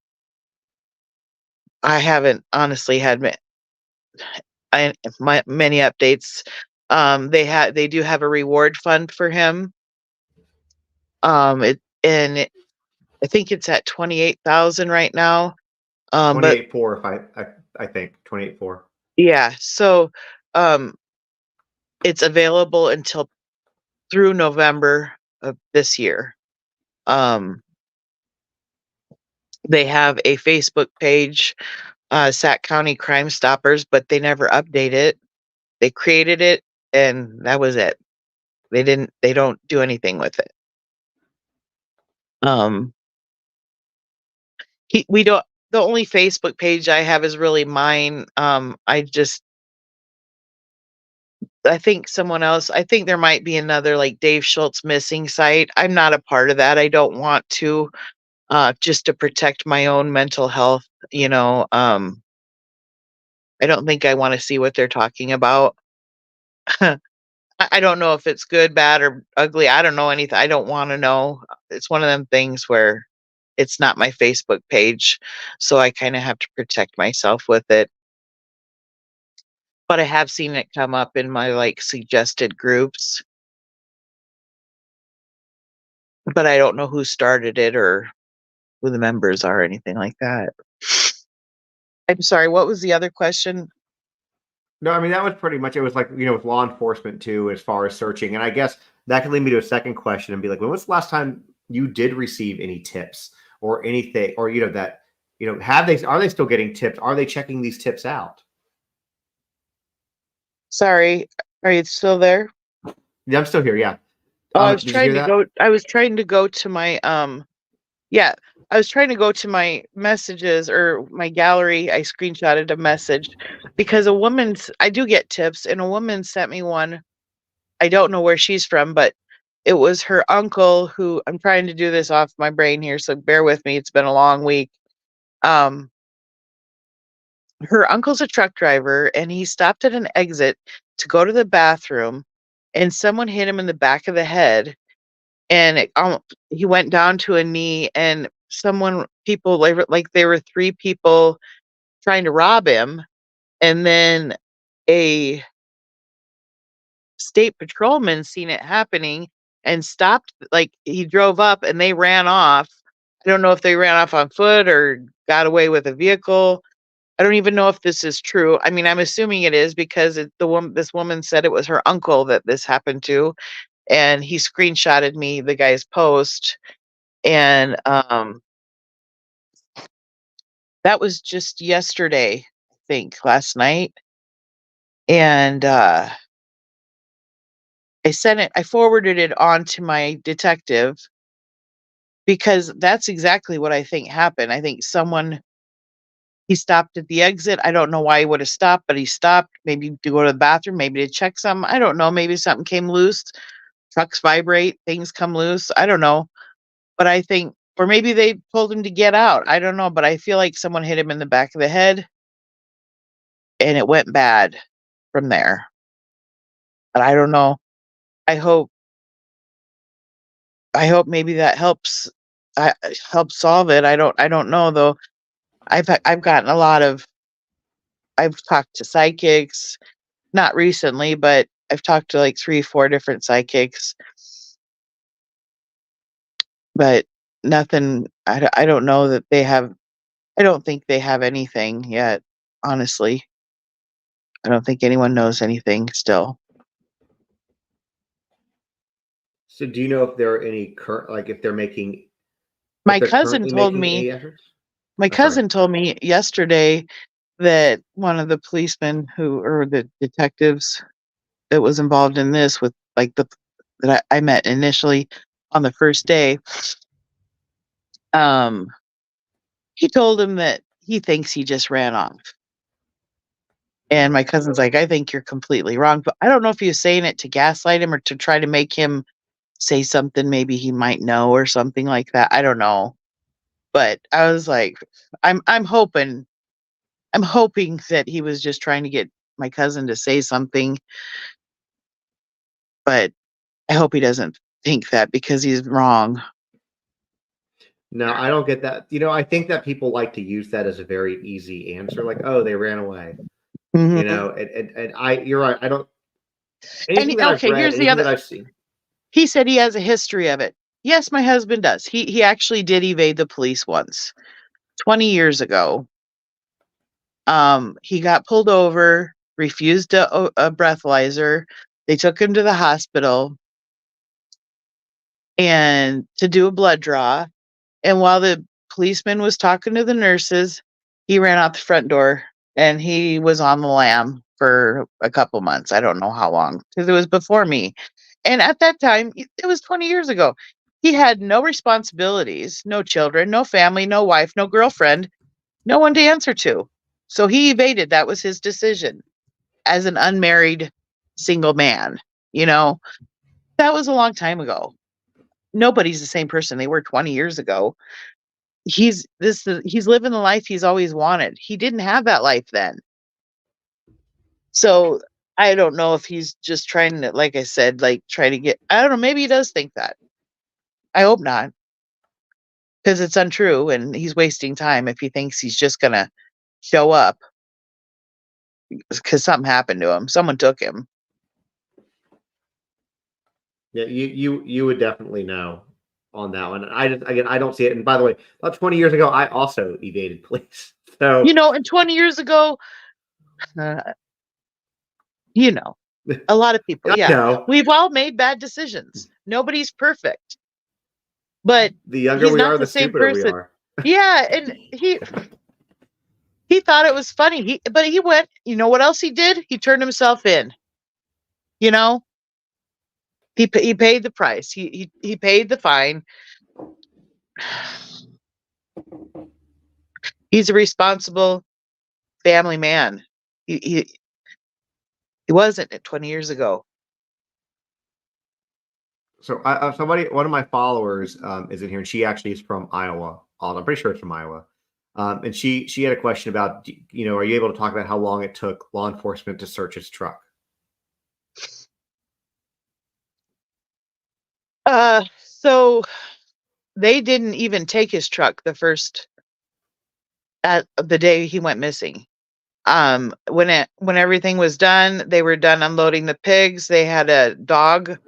I haven't honestly had many updates. They do have a reward fund for him. I think it's at 28,000 right now. But 28.4, if I think 28.4. yeah, so um, it's available until through November of this year. They have a Facebook page, Sac County Crime Stoppers, but they never update it. They created it, and that was it. They don't do anything with it. Um, we don't. The only Facebook page I have is really mine. I think someone else. I think there might be another, like Dave Schultz missing site. I'm not a part of that. I don't want to, just to protect my own mental health. I don't think I want to see what they're talking about. I don't know if it's good, bad, or ugly. I don't know anything. I don't wanna know. It's one of them things where it's not my Facebook page, so I kinda have to protect myself with it. But I have seen it come up in my, like, suggested groups, but I don't know who started it or who the members are or anything like that. I'm sorry, what was the other question? No, I mean, that was pretty much it. Was like, with law enforcement too, as far as searching. And I guess that could lead me to a second question and be like, when was the last time you did receive any tips or anything, or, are they still getting tips? Are they checking these tips out? Sorry, are you still there? Yeah, I'm still here. Yeah. Oh, Did you hear that? I was trying to go to my, yeah, I was trying to go to my messages or my gallery. I screenshotted a message because I do get tips, and a woman sent me one. I don't know where she's from, but it was her uncle who I'm trying to do this off my brain here, so bear with me. It's been a long week. Um, her uncle's a truck driver, and he stopped at an exit to go to the bathroom, and someone hit him in the back of the head, and he went down to a knee, and people like there were 3 people trying to rob him, and then a state patrolman seen it happening and stopped, like, he drove up and they ran off. I don't know if they ran off on foot or got away with a vehicle. I don't even know if this is true. I mean, I'm assuming it is because this woman said it was her uncle that this happened to, and he screenshotted me the guy's post, and, that was just yesterday, I think, last night, and, I forwarded it on to my detective because that's exactly what I think happened. I think he stopped at the exit. I don't know why he would have stopped, but he stopped maybe to go to the bathroom, maybe to check something. I don't know. Maybe something came loose. Trucks vibrate, things come loose. I don't know. But I think, or maybe they told him to get out. I don't know. But I feel like someone hit him in the back of the head and it went bad from there. But I don't know. I hope, I hope maybe that helps solve it. I don't know though. I've gotten I've talked to psychics, not recently, but I've talked to like 3, 4 different psychics, but nothing. I don't know that they have. I don't think they have anything yet. Honestly, I don't think anyone knows anything still. So do you know if there are any current, like if My they're cousin currently told making me. any efforts? My Oh, sorry. cousin told me yesterday that one of the policemen who or the detectives that was involved in this with like the that I met initially on the first day, um, he told him that he thinks he just ran off. And my cousin's like, "I think you're completely wrong." But I don't know if he was saying it to gaslight him or to try to make him say something maybe he might know or something like that. I don't know. But I was like, I'm hoping I'm hoping that he was just trying to get my cousin to say something, but I hope he doesn't think that because he's wrong. No, I don't get that. I think that people like to use that as a very easy answer, like, "Oh, they ran away." Mhm. You're right. I don't And anything that I've okay, read, here's the anything other that I've seen. he said he has a history of it. Yes, my husband does. He actually did evade the police once, 20 years ago. He got pulled over, refused a breathalyzer. They took him to the hospital and to do a blood draw. And while the policeman was talking to the nurses, he ran out the front door and he was on the lam for a couple months. I don't know how long because it was before me. And at that time, it was 20 years ago. He had no responsibilities, no children, no family, no wife, no girlfriend, no one to answer to. So he evaded. That was his decision as an unmarried single man. You know, that was a long time ago. Nobody's the same person they were 20 years ago. He's living the life he's always wanted. He didn't have that life then. So I don't know if he's just trying to, like I said, like try to get, I don't know, maybe he does think that. I hope not, because it's untrue and he's wasting time if he thinks he's just going to show up because something happened to him. Someone took him. Yeah, you would definitely know on that one. I just again I don't see it. And by the way, about 20 years ago, I also evaded police. So And 20 years ago, uh, you know, a lot of people, I yeah, know we've all made bad decisions. Nobody's perfect, but the younger he's we not are, the the same stupider we person. are. Yeah, and he thought it was funny. But he went. You know what else he did? He turned himself in. You know, he paid the price. He paid the fine. He's a responsible family man. He wasn't at 20 years ago. So somebody, one of my followers is in here, and she actually is from Iowa. I'm pretty sure it's from Iowa. And she had a question about, are you able to talk about how long it took law enforcement to search his truck? So they didn't even take his truck at the day he went missing. When everything was done, they were done unloading the pigs. They had a dog.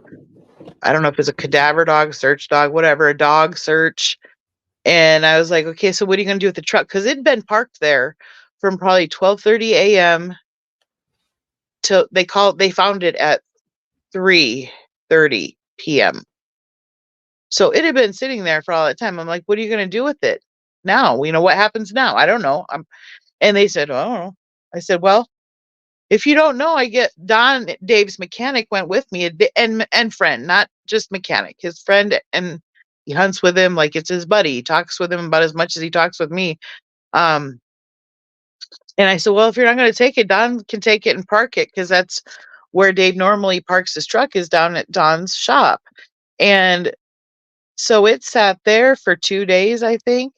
I don't know if it's a cadaver dog, search dog, whatever, a dog search. And I was like, okay, so what are you going to do with the truck? Because it'd been parked there from probably 12:30 a.m. till they found it at 3:30 p.m. So it had been sitting there for all that time. I'm like, what are you going to do with it now? What happens now? I don't know. And they said, oh, I don't know. I said, well, if you don't know, I get Don, Dave's mechanic, went with me, and friend, not just mechanic, his friend, and he hunts with him like it's his buddy. He talks with him about as much as he talks with me. Um, and I said, well, if you're not going to take it, Don can take it and park it, because that's where Dave normally parks his truck, is down at Don's shop. And so it sat there for 2 days, I think,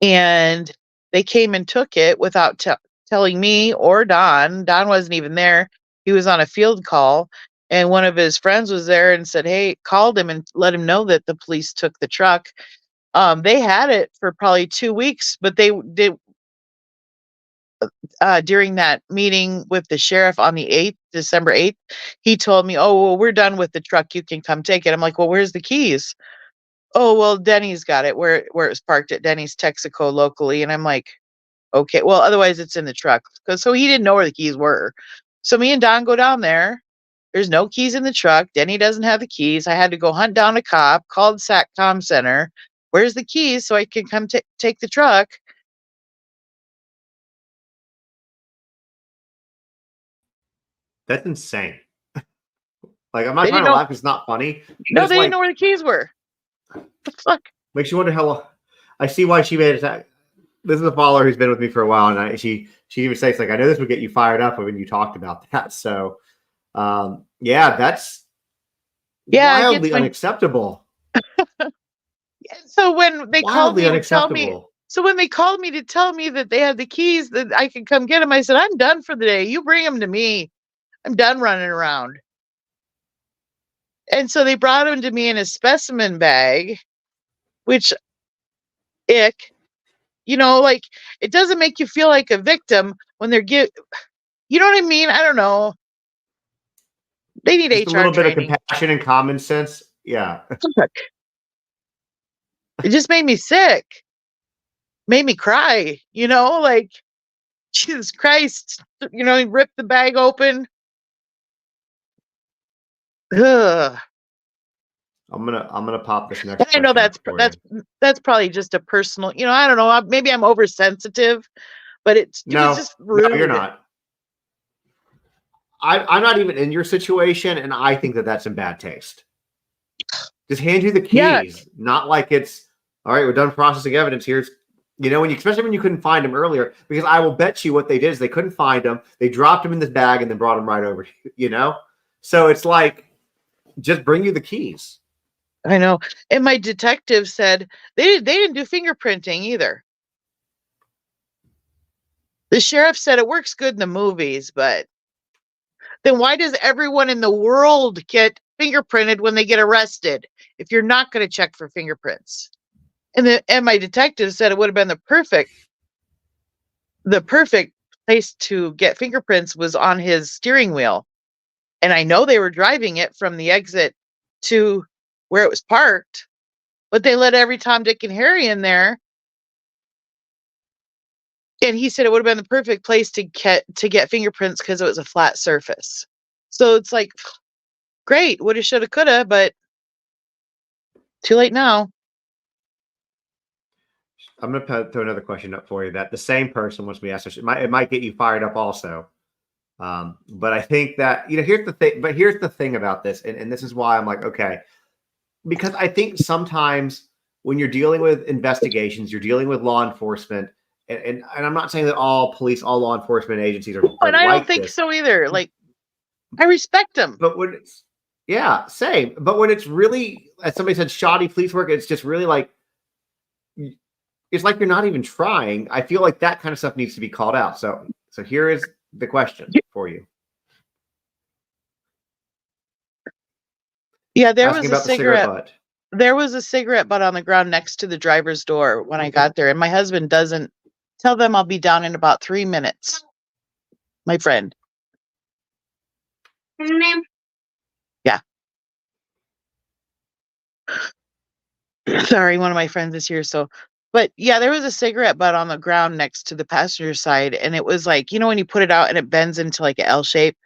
and they came and took it without telling me or Don. Don wasn't even there. He was on a field call, and one of his friends was there and said, hey, called him and let him know that the police took the truck. They had it for probably 2 weeks, but they did, during that meeting with the sheriff on the 8th, December 8th, he told me, oh, well, we're done with the truck. You can come take it. I'm like, well, where's the keys? Oh, well, Denny's got it, where it was parked at Denny's Texaco locally. And I'm like, okay, well, otherwise it's in the truck. So he didn't know where the keys were. So me and Don go down there. There's no keys in the truck. Denny doesn't have the keys. I had to go hunt down a cop, called SATCOM Center. Where's the keys so I can come take the truck? That's insane. Like, I'm not They trying didn't to know. laugh. It's not funny. But No, it's they didn't like, know where the keys were. What the fuck? makes you wonder how long. I see why she made it. This is a follower who's been with me for a while, and she even says, like, I know this would get you fired up when you talked about that. So, yeah, that's Yeah, it gets wildly my. unacceptable. So when they called Wildly me to tell me, unacceptable. so when they called me to tell me that they had the keys, that I could come get them, I said, I'm done for the day. You bring them to me. I'm done running around. And so they brought him to me in a specimen bag, which, ick, like, it doesn't make you feel like a victim when you know what I mean? I don't know. They need Just a HR little bit of training. compassion and common sense. Yeah. Fuck. It just made me sick, made me cry, like, Jesus Christ, he ripped the bag open. Ugh. I'm gonna pop this next And I know question up for you. that's probably just a personal, I don't know, maybe I'm oversensitive, but it was No, just no, you're rude. not. I'm not even in your situation, and I think that that's in bad taste. Just hand you the Yeah, keys, not like it's all right. We're done processing evidence. Here's, especially when you couldn't find them earlier, because I will bet you what they did is they couldn't find them. They dropped them in this bag and then brought them right over. So it's like, just bring you the keys. I know. And my detective said they didn't do fingerprinting either. The sheriff said it works good in the movies, but then why does everyone in the world get fingerprinted when they get arrested if you're not going to check for fingerprints? And my detective said it would have been the perfect place to get fingerprints was on his steering wheel. And I know they were driving it from the exit to where it was parked, but they let every Tom, Dick, and Harry in there. And he said it would have been the perfect place to get fingerprints because it was a flat surface. So it's like, great, woulda, shoulda, coulda, but too late now. I'm going to throw another question up for you that the same person wants me to ask. It might get you fired up also. But I think that, here's the thing about this. And this is why I'm like, okay, because I think sometimes when you're dealing with investigations, you're dealing with law enforcement, and I'm not saying that all police, all law enforcement agencies are And I like don't think this. so either. Like, I respect them. But when it's, yeah, same. But when it's really, as somebody said, shoddy police work, it's just really like, it's like you're not even trying. I feel like that kind of stuff needs to be called out. So here is the question for you. Yeah, there Asking was a about the cigarette butt. There was a cigarette butt on the ground next to the driver's door when I got there, and my husband doesn't tell them I'll be down in about 3 minutes. My friend. Yeah. Sorry, one of my friends is here. But yeah, there was a cigarette butt on the ground next to the passenger side, and it was like, when you put it out and it bends into like an L shape.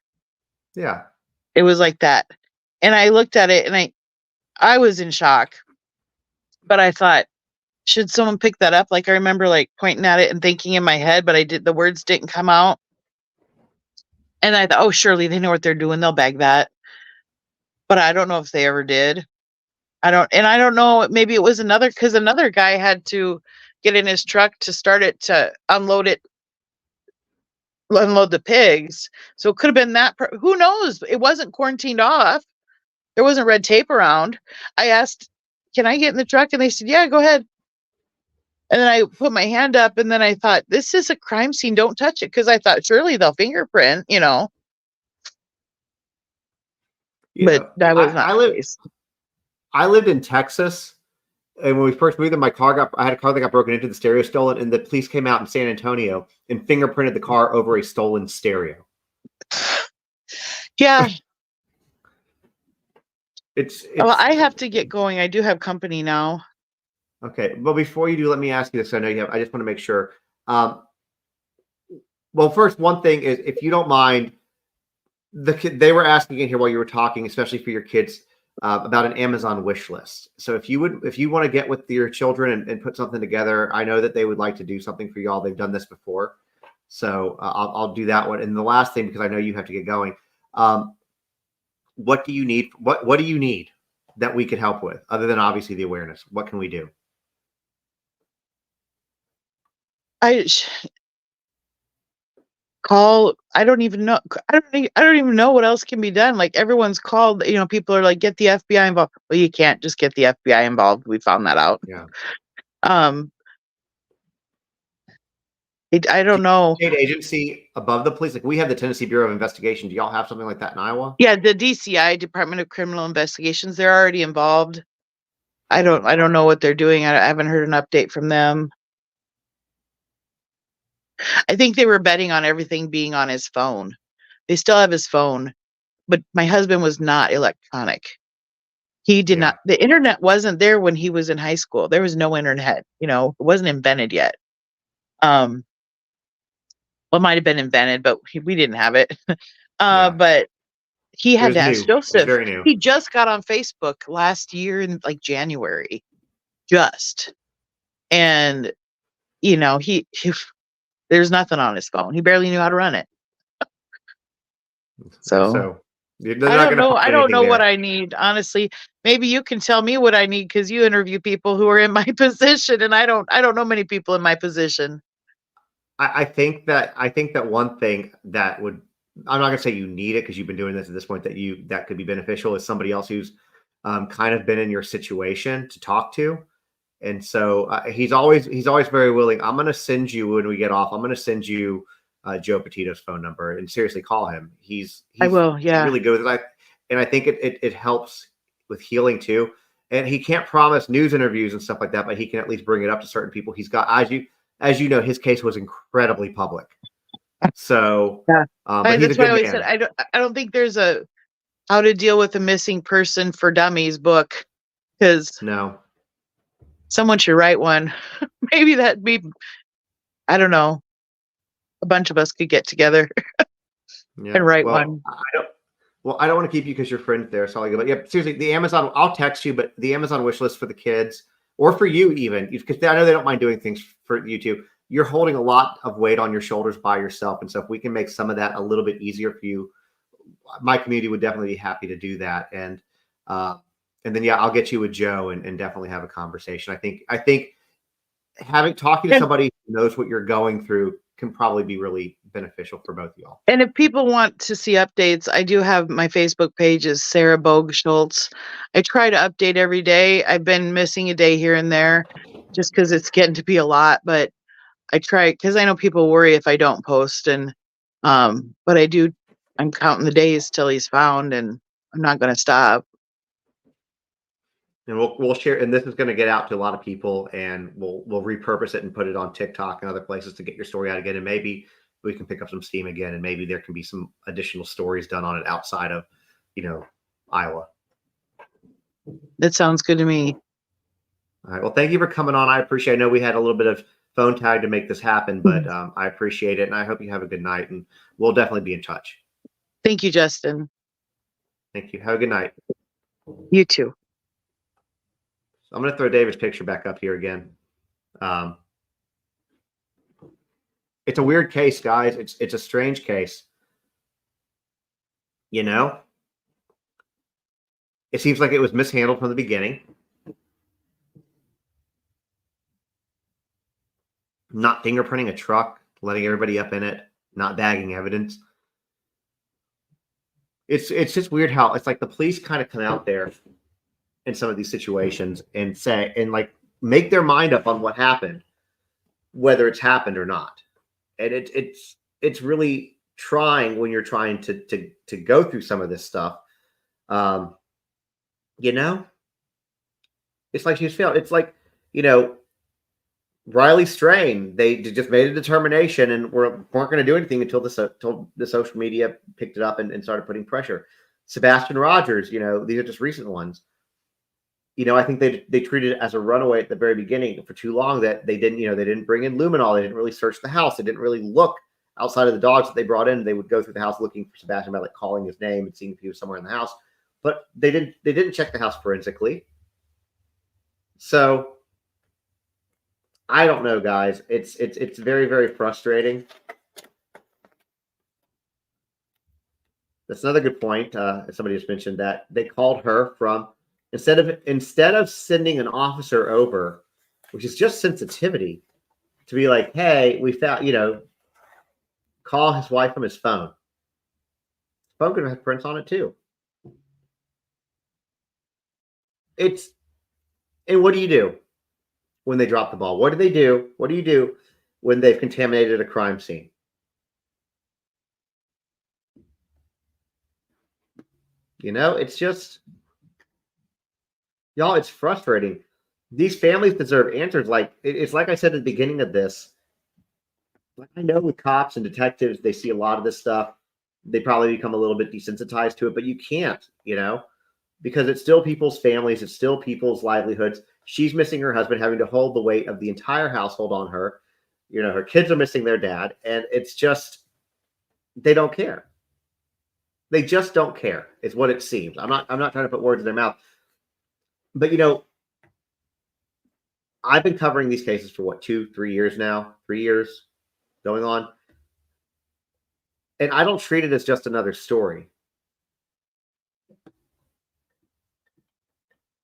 Yeah. It was like that. And I looked at it and I was in shock. But I thought, should someone pick that up? Like I remember like pointing at it and thinking in my head, but the words didn't come out. And I thought, oh, surely they know what they're doing. They'll bag that. But I don't know if they ever did. I don't know. Maybe it was because another guy had to get in his truck to start it, to unload the pigs. So it could have been that. Who knows? It wasn't quarantined off. There wasn't red tape around. I asked, can I get in the truck? And they said, yeah, go ahead. And then I put my hand up, and then I thought, this is a crime scene. Don't touch it. Because I thought, surely they'll fingerprint, But that was not the case. I lived in Texas, and when we first moved in, I had a car that got broken into, the stereo stolen, and the police came out in San Antonio and fingerprinted the car over a stolen stereo. Yeah. Well, I have to get going. I do have company now. Okay, but before you do, let me ask you this. I know you have. I just want to make sure. Well, first, one thing is, if you don't mind, they were asking in here while you were talking, especially for your kids, about an Amazon wish list. So if you want to get with your children and put something together, I know that they would like to do something for y'all. They've done this before, so I'll do that one. And the last thing, because I know you have to get going. What do you need? What do you need that we could help with, other than obviously the awareness? What can we do? Call. I don't even know. I don't even know what else can be done. Like everyone's called. People are like, get the FBI involved. Well, you can't just get the FBI involved. We found that out. Yeah. I don't know. State agency above the police, like we have the Tennessee Bureau of Investigation. Do y'all have something like that in Iowa? Yeah, the DCI, Department of Criminal Investigations. They're already involved. I don't know what they're doing. I haven't heard an update from them. I think they were betting on everything being on his phone. They still have his phone, but my husband was not electronic. He did not. The internet wasn't there when he was in high school. There was no internet. It wasn't invented yet. Well, it might have been invented, but we didn't have it. But he had to ask Joseph. Very new. He just got on Facebook last year in like January, and he there's nothing on his phone. He barely knew how to run it. So I don't know what I need, honestly. Maybe you can tell me what I need, because you interview people who are in my position, and I don't know many people in my position. I think that one thing that would, I'm not gonna say you need it because you've been doing this at this point, that could be beneficial, is somebody else who's kind of been in your situation to talk to. And so he's always very willing. I'm going to send you, when we get off, I'm going to send you Joe Petito's phone number and seriously call him. I He's will. Yeah. really good with it. And I think it helps with healing too. And he can't promise news interviews and stuff like that, but he can at least bring it up to certain people. He's got, as you know, his case was incredibly public. So, Yeah. but he's a That's why I good always said man. I don't think there's a how to deal with a missing person for dummies book, because No, someone should write one. Maybe that'd be, I don't know, a bunch of us could get together yeah. and write one. I don't want to keep you because your friend's there. So I'll go. But yeah, seriously, the Amazon. I'll text you, but the Amazon wish list for the kids or for you even, because I know they don't mind doing things for you too. You're holding a lot of weight on your shoulders by yourself, and so if we can make some of that a little bit easier for you, my community would definitely be happy to do that. And then yeah, I'll get you with Joe and definitely have a conversation. I think talking to And somebody who knows what you're going through can probably be really beneficial for both of y'all. and if people want to see updates, I do have my Facebook page is Sarah Bogue Schultz. I try to update every day. I've been missing a day here and there just because it's getting to be a lot, but I try because I know people worry if I don't post, and but I do. I'm counting the days till he's found, and I'm not going to stop. And we'll share, and this is going to get out to a lot of people, and we'll repurpose it and put it on TikTok and other places to get your story out again. And maybe we can pick up some steam again, and maybe there can be some additional stories done on it outside of, Iowa. That sounds good to me. All right. Well, thank you for coming on. I appreciate. I know we had a little bit of phone tag to make this happen, but I appreciate it, and I hope you have a good night. And we'll definitely be in touch. Thank you, Justin. Thank you. Have a good night. You too. I'm going to throw David's picture back up here again. It's a weird case, guys. It's a strange case. It seems like it was mishandled from the beginning. Not fingerprinting a truck, letting everybody up in it, not bagging evidence. It's just weird how it's like the police kind of come out there in some of these situations and say and like make their mind up on what happened, whether it's happened or not. And it's really trying when you're trying to go through some of this stuff. It's like she's failed. It's like, Riley Strain, they just made a determination and weren't going to do anything until the social media picked it up and started putting pressure. Sebastian Rogers, these are just recent ones. I think they treated it as a runaway at the very beginning for too long that they didn't bring in luminol. They didn't really search the house. They didn't really look outside of the dogs that they brought in. They would go through the house looking for Sebastian by like calling his name and seeing if he was somewhere in the house, but they didn't check the house forensically. So I don't know, guys. It's very, very frustrating. That's another good point. Somebody just mentioned that they called her from instead of sending an officer over, which is just sensitivity, to be like, hey, we found, call his wife from his phone. His phone could have prints on it too. And what do you do when they drop the ball? What do they do? What do you do when they've contaminated a crime scene? It's just, y'all, it's frustrating. These families deserve answers. It's like I said at the beginning of this. Like I know with cops and detectives, they see a lot of this stuff. They probably become a little bit desensitized to it, but you can't, because it's still people's families. It's still people's livelihoods. She's missing her husband, having to hold the weight of the entire household on her. Her kids are missing their dad, and it's just, they don't care. They just don't care. Is what it seems. I'm not trying to put words in their mouth, but I've been covering these cases for what, 2-3 years now, 3 years going on. And I don't treat it as just another story.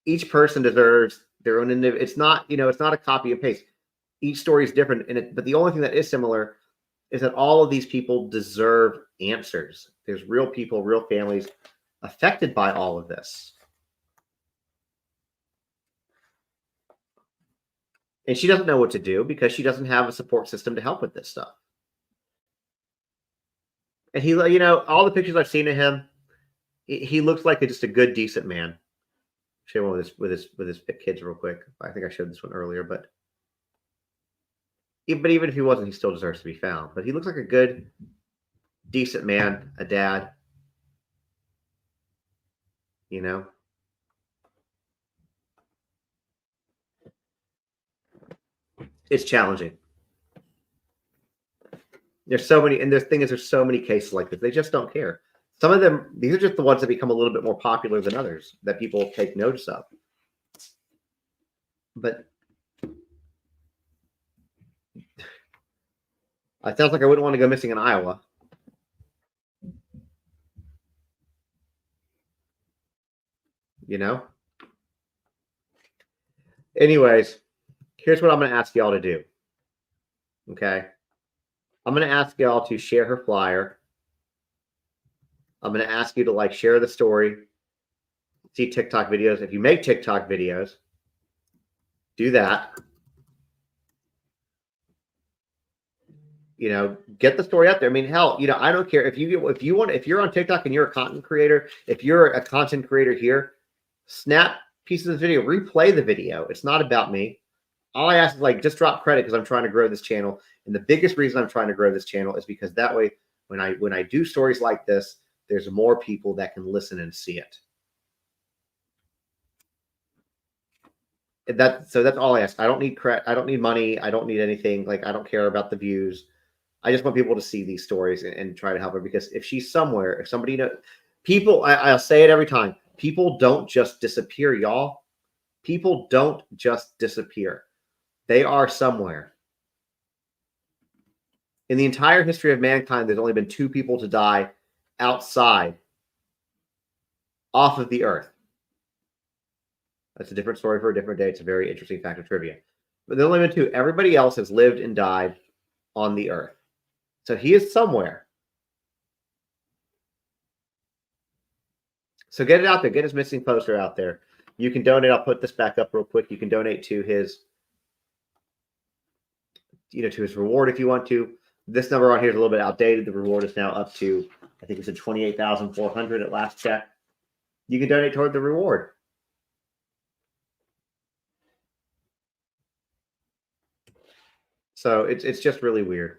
Each person deserves their own individual. It's not, it's not a copy and paste. Each story is different but the only thing that is similar is that all of these people deserve answers. There's real people, real families affected by all of this. And she doesn't know what to do because she doesn't have a support system to help with this stuff. And he, you know, all the pictures I've seen of him, he looks like just a good, decent man. Show one with his kids real quick. I think I showed this one earlier, but even if he wasn't, he still deserves to be found. But he looks like a good, decent man, a dad. You know, it's challenging. There's so many, and the thing is, there's so many cases like this. They just don't care. Some of them, these are just the ones that become a little bit more popular than others that people take notice of. But it sounds like I wouldn't want to go missing in Iowa. You know? Anyways, here's what I'm going to ask y'all to do. Okay? I'm going to ask y'all to share her flyer. I'm going to ask you to share the story, see TikTok videos. If you make TikTok videos, do that. You know, get the story out there. I mean, hell, you know, I don't care if you're on TikTok and you're a content creator, if you're a content creator here, snap pieces of the video, replay the video. It's not about me. All I ask is just drop credit because I'm trying to grow this channel. And the biggest reason I'm trying to grow this channel is because that way, when I do stories like this, there's more people that can listen and see it. So that's all I ask. I don't need credit. I don't need money. I don't need anything. I don't care about the views. I just want people to see these stories and try to help her, because if she's somewhere, if somebody knows, people, I'll say it every time. People don't just disappear, y'all. People don't just disappear. They are somewhere. In the entire history of mankind, there's only been 2 people to die outside, off of the earth. That's a different story for a different day. It's a very interesting fact of trivia. But there's only been 2. Everybody else has lived and died on the earth. So he is somewhere. So get it out there. Get his missing poster out there. You can donate. I'll put this back up real quick. You can donate to his, to his reward if you want to. This number on here is a little bit outdated. The reward is now up to, I think it's at 28,400 at last check. You can donate toward the reward. So it's just really weird.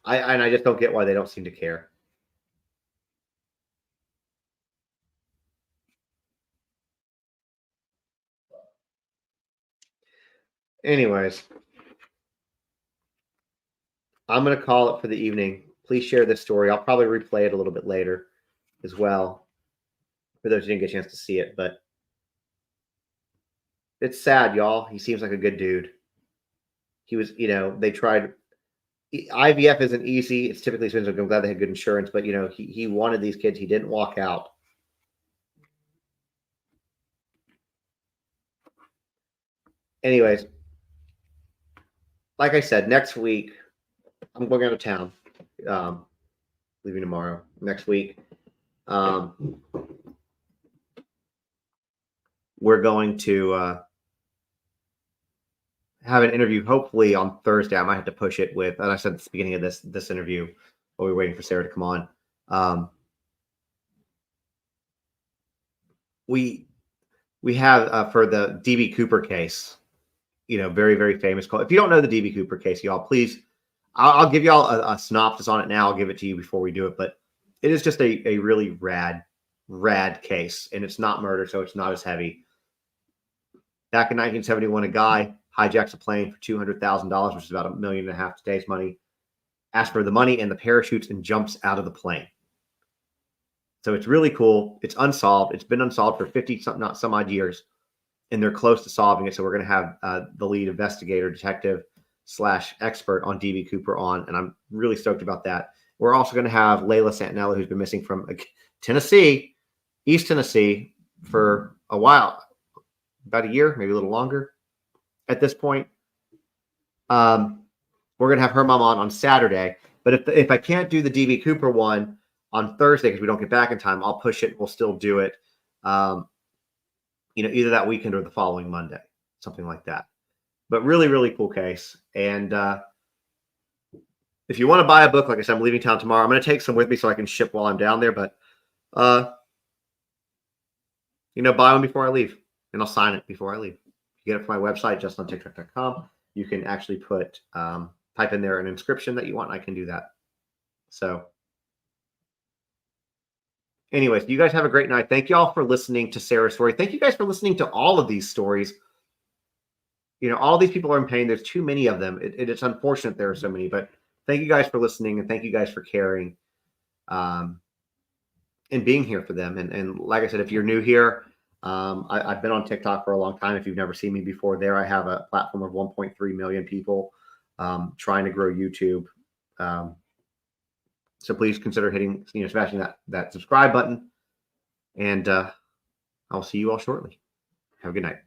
I just don't get why they don't seem to care. Anyways, I'm going to call it for the evening. Please share this story. I'll probably replay it a little bit later as well, for those who didn't get a chance to see it. But it's sad, y'all. He seems like a good dude. He was, they tried. IVF isn't easy. It's typically expensive. I'm glad they had good insurance, but he wanted these kids. He didn't walk out. Anyways, like I said, next week I'm going out of town. Leaving tomorrow. Next week, we're going to have an interview hopefully on Thursday. I might have to push it with, as I said at the beginning of this interview, while we were waiting for Sarah to come on. We have for the DB Cooper case, very, very famous call. If you don't know the DB Cooper case, y'all, please, I'll give y'all a synopsis on it now. I'll give it to you before we do it, but it is just a really rad case, and it's not murder, so it's not as heavy. Back in 1971, a guy hijacks a plane for $200,000, which is about $1.5 million today's money, asks for the money and the parachutes and jumps out of the plane. So it's really cool. It's unsolved. It's been unsolved for 50 some odd years, and they're close to solving it. So we're going to have the lead investigator, detective / expert on DB Cooper on, and I'm really stoked about that. We're also going to have Layla Santinella, who's been missing from Tennessee, East Tennessee, for a while, about a year, maybe a little longer at this point. We're going to have her mom on Saturday. But if I can't do the DB Cooper one on Thursday because we don't get back in time, I'll push it. We'll still do it, either that weekend or the following Monday, something like that. But really, really cool case. And if you want to buy a book, like I said, I'm leaving town tomorrow. I'm going to take some with me so I can ship while I'm down there. But, buy one before I leave, and I'll sign it before I leave. You get it from my website, justontiktok.com. You can actually type in there an inscription that you want. And I can do that. So, anyways, you guys have a great night. Thank you all for listening to Sarah's story. Thank you guys for listening to all of these stories. All these people are in pain. There's too many of them. It's unfortunate there are so many, but thank you guys for listening, and thank you guys for caring and being here for them. And like I said, if you're new here, I've been on TikTok for a long time. If you've never seen me before, there I have a platform of 1.3 million people trying to grow YouTube. So please consider hitting, smashing that subscribe button. And I'll see you all shortly. Have a good night.